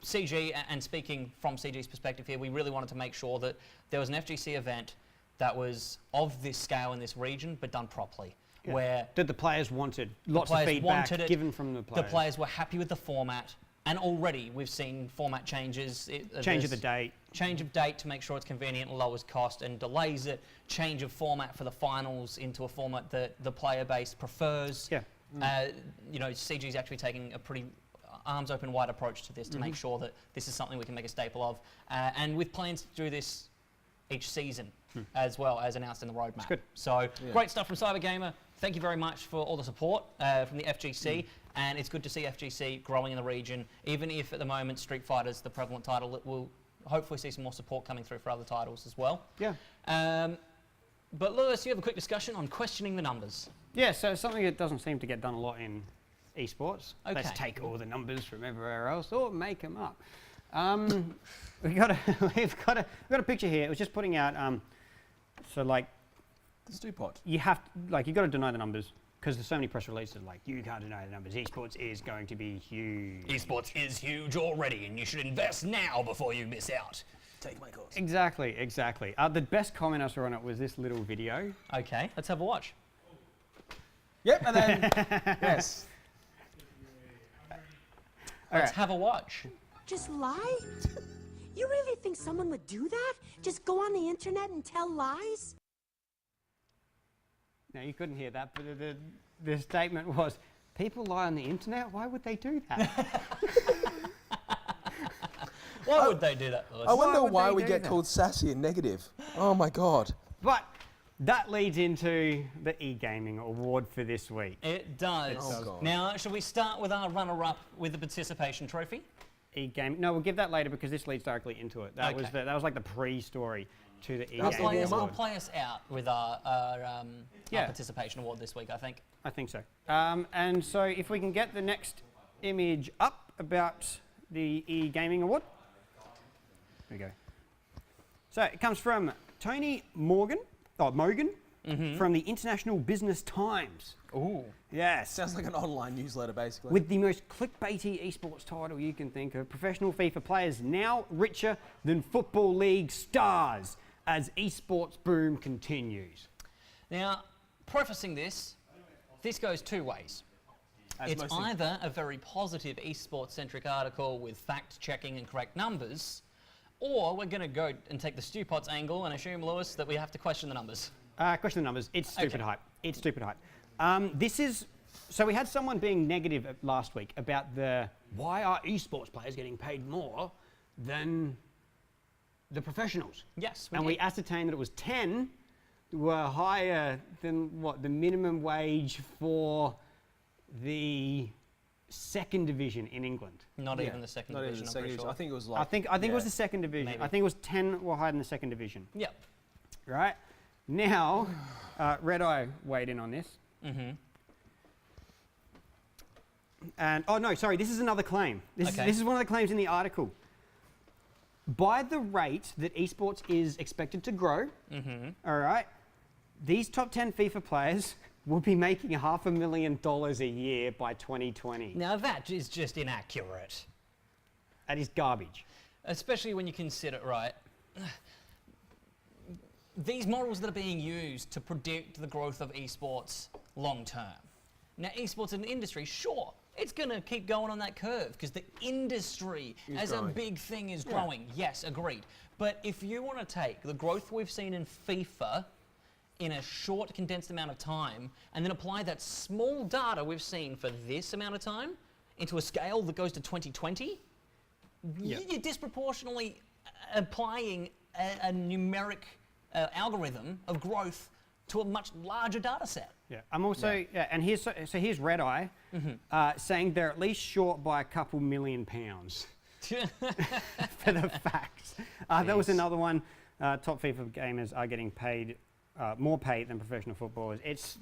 CG, and speaking from CG's perspective here, we really wanted to make sure that there was an FGC event that was of this scale in this region, but done properly.
Yeah.
Where
that the players wanted. Lots of
players
feedback
wanted it,
given from the players.
the players were happy with the format, and already we've seen format changes.
Change of the date.
Change of date to make sure it's convenient and lowers cost and delays it. Change of format for the finals into a format that the player base prefers.
Yeah.
CG's actually taking a pretty arms open wide approach to this to make sure that this is something we can make a staple of. And with plans to do this each season as well as announced in the roadmap.
Good.
So great stuff from Cybergamer. Thank you very much for all the support from the FGC. and it's good to see FGC growing in the region, even if at the moment Street Fighter's the prevalent title. It will hopefully see some more support coming through for other titles as well.
Yeah.
But Lewis, you have a quick discussion on questioning the numbers.
Yeah, so something that doesn't seem to get done a lot in esports.
Okay.
Let's take all the numbers from everywhere else or make them up. we've got a picture here. It was just putting out, so like,
The stew pot.
you have to, like, you got to deny the numbers because there's so many press releases like, you can't deny the numbers. Esports is going to be huge.
Esports is huge already, and you should invest now before you miss out.
Take my course.
Exactly. The best comment I saw on it was this little video.
Okay, let's have a watch.
Yep, and then, yes.
Let's have a watch.
Just lie? You really think someone would do that? Just go on the internet and tell lies?
Now, you couldn't hear that, but the statement was, people lie on the internet? Why would they do that?
Why would they do that, Lewis?
I wonder
would
why
they
we
do
get
that?
called sassy and negative. Oh my God.
But that leads into the e-gaming award for this week.
It does.
Oh, God.
Now, shall we start with our runner-up with the participation trophy?
E-gaming. No, we'll give that later because this leads directly into it. That was
Okay.
that was like the pre-story to the
I'll
e-gaming
play,
award.
us out with our
Yeah.
participation award this week, I think.
I think so. And so if we can get the next image up about the e-gaming award. There we go. So it comes from Tony Mogan from the International Business Times.
Ooh.
Yes.
Sounds like an online newsletter, basically.
With the most clickbaity esports title you can think of, professional FIFA players now richer than Football League stars as esports boom continues.
Now, prefacing this goes two ways.
As
It's
most things-
either a very positive esports-centric article with fact-checking and correct numbers, or we're going to go and take the stew pots angle and assume, Lewis, that we have to question the numbers.
Question the numbers. It's stupid
Okay.
hype. It's stupid hype. So we had someone being negative last week about why are esports players getting paid more than the professionals?
Yes,
And
did.
we ascertained that it was 10 were higher than what the minimum wage for the second division in England.
Not
Yeah,
even the second
not even
division,
the
I'm
second
pretty
division.
sure.
I think it was like.
I think it was the second division.
Maybe.
I think it was 10 were higher than the second division.
Yep.
Right? Now, Red Eye weighed in on this.
Mm-hmm.
And, oh no, sorry, this is another claim. This
Okay.
is one of the claims in the article. By the rate that esports is expected to grow, all right, these top 10 FIFA players will be making $500,000 a year by 2020.
Now, that is just inaccurate.
That is garbage.
Especially when you consider, right, these models that are being used to predict the growth of esports long term. Now, esports in the industry, sure, it's going to keep going on that curve because the industry as
growing.
a big thing is growing. Yes, agreed. But if you want to take the growth we've seen in FIFA in a short, condensed amount of time and then apply that small data we've seen for this amount of time into a scale that goes to 2020, you're disproportionately applying a numeric algorithm of growth to a much larger data set.
Yeah, I'm also, and here's Red Eye saying they're at least short by a couple £1 million for the facts. That was another one. Top FIFA gamers are getting paid more paid than professional footballers. It's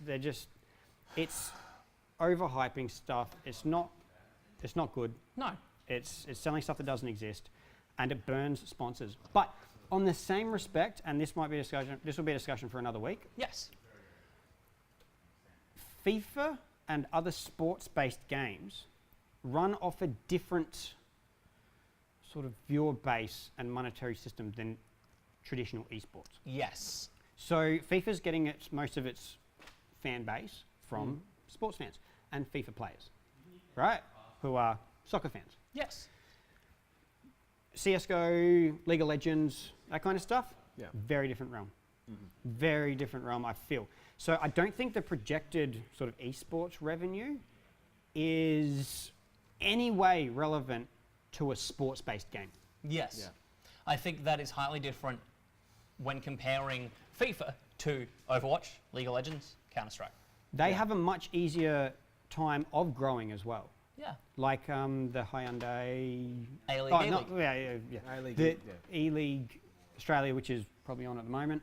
overhyping stuff. It's not good.
No.
It's selling stuff that doesn't exist, and it burns sponsors. But on the same respect, and this will be a discussion for another week.
Yes.
FIFA and other sports-based games run off a different sort of viewer base and monetary system than traditional esports.
Yes.
So FIFA's getting most of its fan base from sports fans and FIFA players, right? Who are soccer fans.
Yes.
CSGO, League of Legends, that kind of stuff,
Yeah.
very different realm. Very different realm, I feel. So I don't think the projected sort of esports revenue is any way relevant to a sports-based game.
Yes.
Yeah.
I think that is highly different when comparing FIFA to Overwatch, League of Legends, Counter-Strike.
They have a much easier time of growing as well.
Yeah.
Like the Hyundai
A-League,
oh,
E-League.
not, yeah.
A-League,
The
yeah.
E-League Australia, which is probably on at the moment,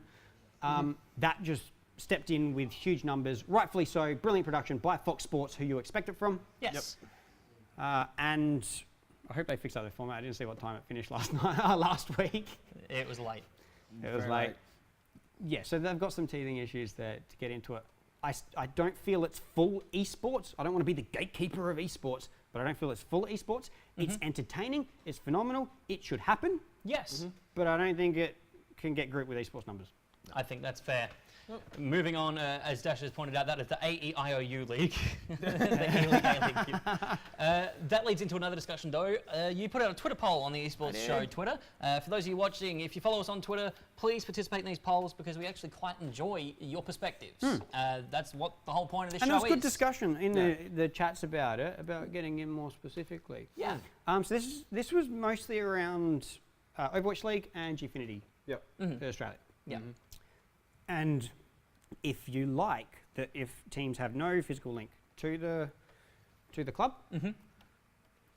that just stepped in with huge numbers, rightfully so. Brilliant production by Fox Sports, who you expect it from.
Yes.
And I hope they fixed up their format. I didn't see what time it finished last week.
It was late.
It was
Very
late.
late.
Yeah, so they've got some teething issues there to get into it. I don't feel it's full esports. I don't want to be the gatekeeper of esports, but I don't feel it's full esports. It's entertaining. It's phenomenal. It should happen.
Yes.
But I don't think it can get grouped with esports numbers.
I think that's fair. Moving on, as Dash has pointed out, that is the AEIOU League. The E-League, A-League. That leads into another discussion, though. You put out a Twitter poll on the Esports Show Twitter. For those of you watching, if you follow us on Twitter, please participate in these polls because we actually quite enjoy your perspectives. That's what the whole point of this
And
show
there was good
is.
discussion in the chats about it, about getting in more specifically.
Yeah.
So this was mostly around Overwatch League and Gfinity
Yep.
for Australia.
Yeah.
And if you like that, if teams have no physical link to the club,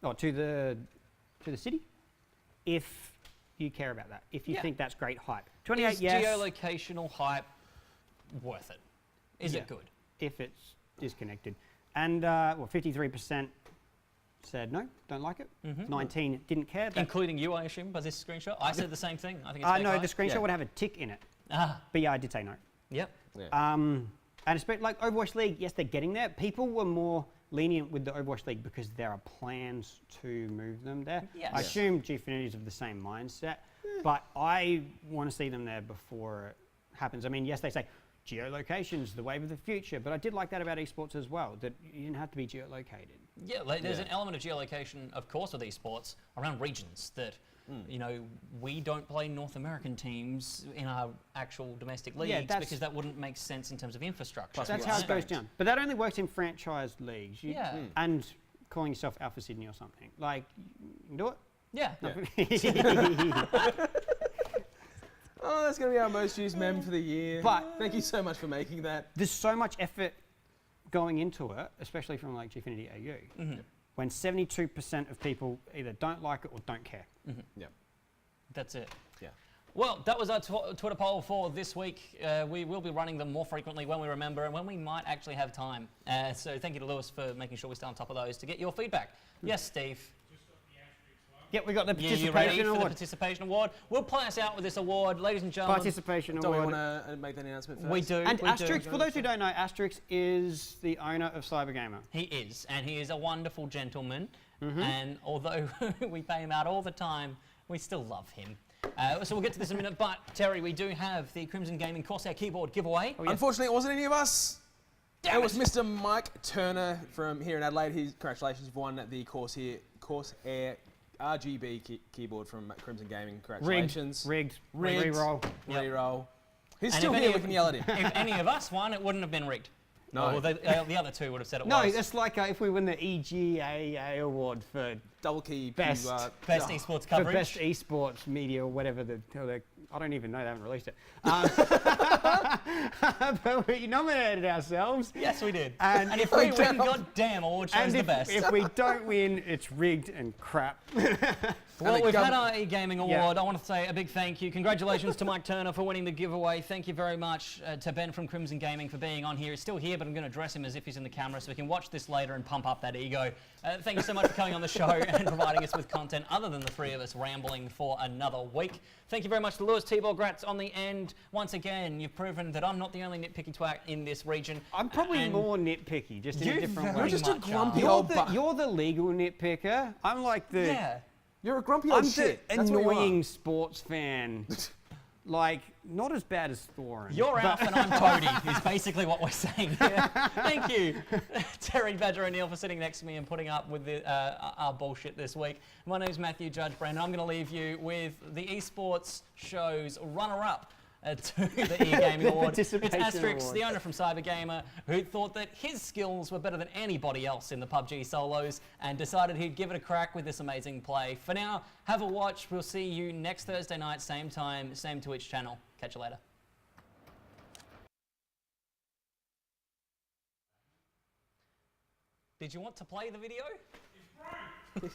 or to the city, if you care about that, if you think that's great hype, 28
Is
yes.
geolocational hype worth it? Is
Yeah.
it good?
If it's disconnected, and 53% said no, don't like it. 19 didn't care.
Including you, I assume, by this screenshot. I said the same thing. I think it's
no,
fake
the
hype.
screenshot
Yeah.
would have a tick in it,
Ah,
but yeah, I did say no.
yep.
And it's like Overwatch League, yes, they're getting there. People were more lenient with the Overwatch League because there are plans to move them there.
Yes.
I assume Gfinity is of the same mindset, but I want to see them there before it happens. I mean, yes, they say geolocation's the wave of the future, but I did like that about esports as well, that you didn't have to be geolocated.
Yeah, there's an element of geolocation, of course, with esports around regions that, you know, we don't play North American teams in our actual domestic leagues because that wouldn't make sense in terms of infrastructure.
That's how it goes down. But that only works in franchised leagues. And calling yourself Alpha Sydney or something. Like, you can do it.
Yeah.
Oh, that's going to be our most used meme for the year.
But-
thank you so much for making that.
There's so much effort going into it, especially from like Gfinity AU, when 72% of people either don't like it or don't care.
Yeah.
That's it.
Yeah.
Well, that was our Twitter poll for this week. We will be running them more frequently when we remember and when we might actually have time. So thank you to Lewis for making sure we stay on top of those to get your feedback. Yes, Steve.
Yeah, we got the
You ready
participation
for the
award.
participation award? We'll play us out with this award, ladies and gentlemen.
Participation
Do we
award.
want to make that announcement first?
We do.
And
we
Asterix,
do.
for those who don't know, Asterix is the owner of Cybergamer.
He is, and he is a wonderful gentleman. And although we pay him out all the time, we still love him. So we'll get to this in a minute. But Terry, we do have the Crimson Gaming Corsair keyboard giveaway.
Unfortunately, it wasn't any of us.
Damn
it was
it.
Mr. Mike Turner from here in Adelaide. Congratulations, you've won the Corsair RGB keyboard from Crimson Gaming. Congratulations.
Rigged.
Rigged.
Reroll.
Yep.
Reroll. He's
And
still
if
here,
any
we can yell at him.
If any of us won, it wouldn't have been rigged.
No.
Well, the other two would have said it
No,
was.
it's like if we win the EGAA award for
Double key.
Best.
Best
oh.
esports
for
coverage.
best esports media or whatever I don't even know, they haven't released it. But we nominated ourselves.
Yes, we did.
And
And if we win, goddamn, award show's
And
the best.
if we don't win, it's rigged and crap.
Well,
the
we've had
gov-
our e-gaming award. I want to say a big thank you. Congratulations to Mike Turner for winning the giveaway. Thank you very much to Ben from Crimson Gaming for being on here. He's still here, but I'm going to dress him as if he's in the camera so we can watch this later and pump up that ego. Thank you so much for coming on the show and providing us with content other than the three of us rambling for another week. Thank you very much to Lewis T-Ball-Gratz on the end. Once again, you've proven that I'm not the only nitpicky twat in this region.
I'm probably
And
more nitpicky, just in
you
a different
very
way.
You're just a
much
grumpy
are.
You're
old
you're the legal nitpicker. I'm like the
Yeah.
You're a grumpy old
I'm
shit.
the
That's what you are.
annoying sports fan. Like, not as bad as Thorin.
You're Alf and I'm Toadie, is basically what we're saying here. Thank you, Terry Badger O'Neill, for sitting next to me and putting up with our bullshit this week. My name's Matthew Judge Brandon. I'm going to leave you with the esports show's runner-up to the e-gaming award. It's
participation
Asterix,
award.
the owner from Cybergamer, who thought that his skills were better than anybody else in the PUBG solos and decided he'd give it a crack with this amazing play. For now, have a watch. We'll see you next Thursday night, same time, same Twitch channel. Catch you later. Did you want to play the video?
It's broke.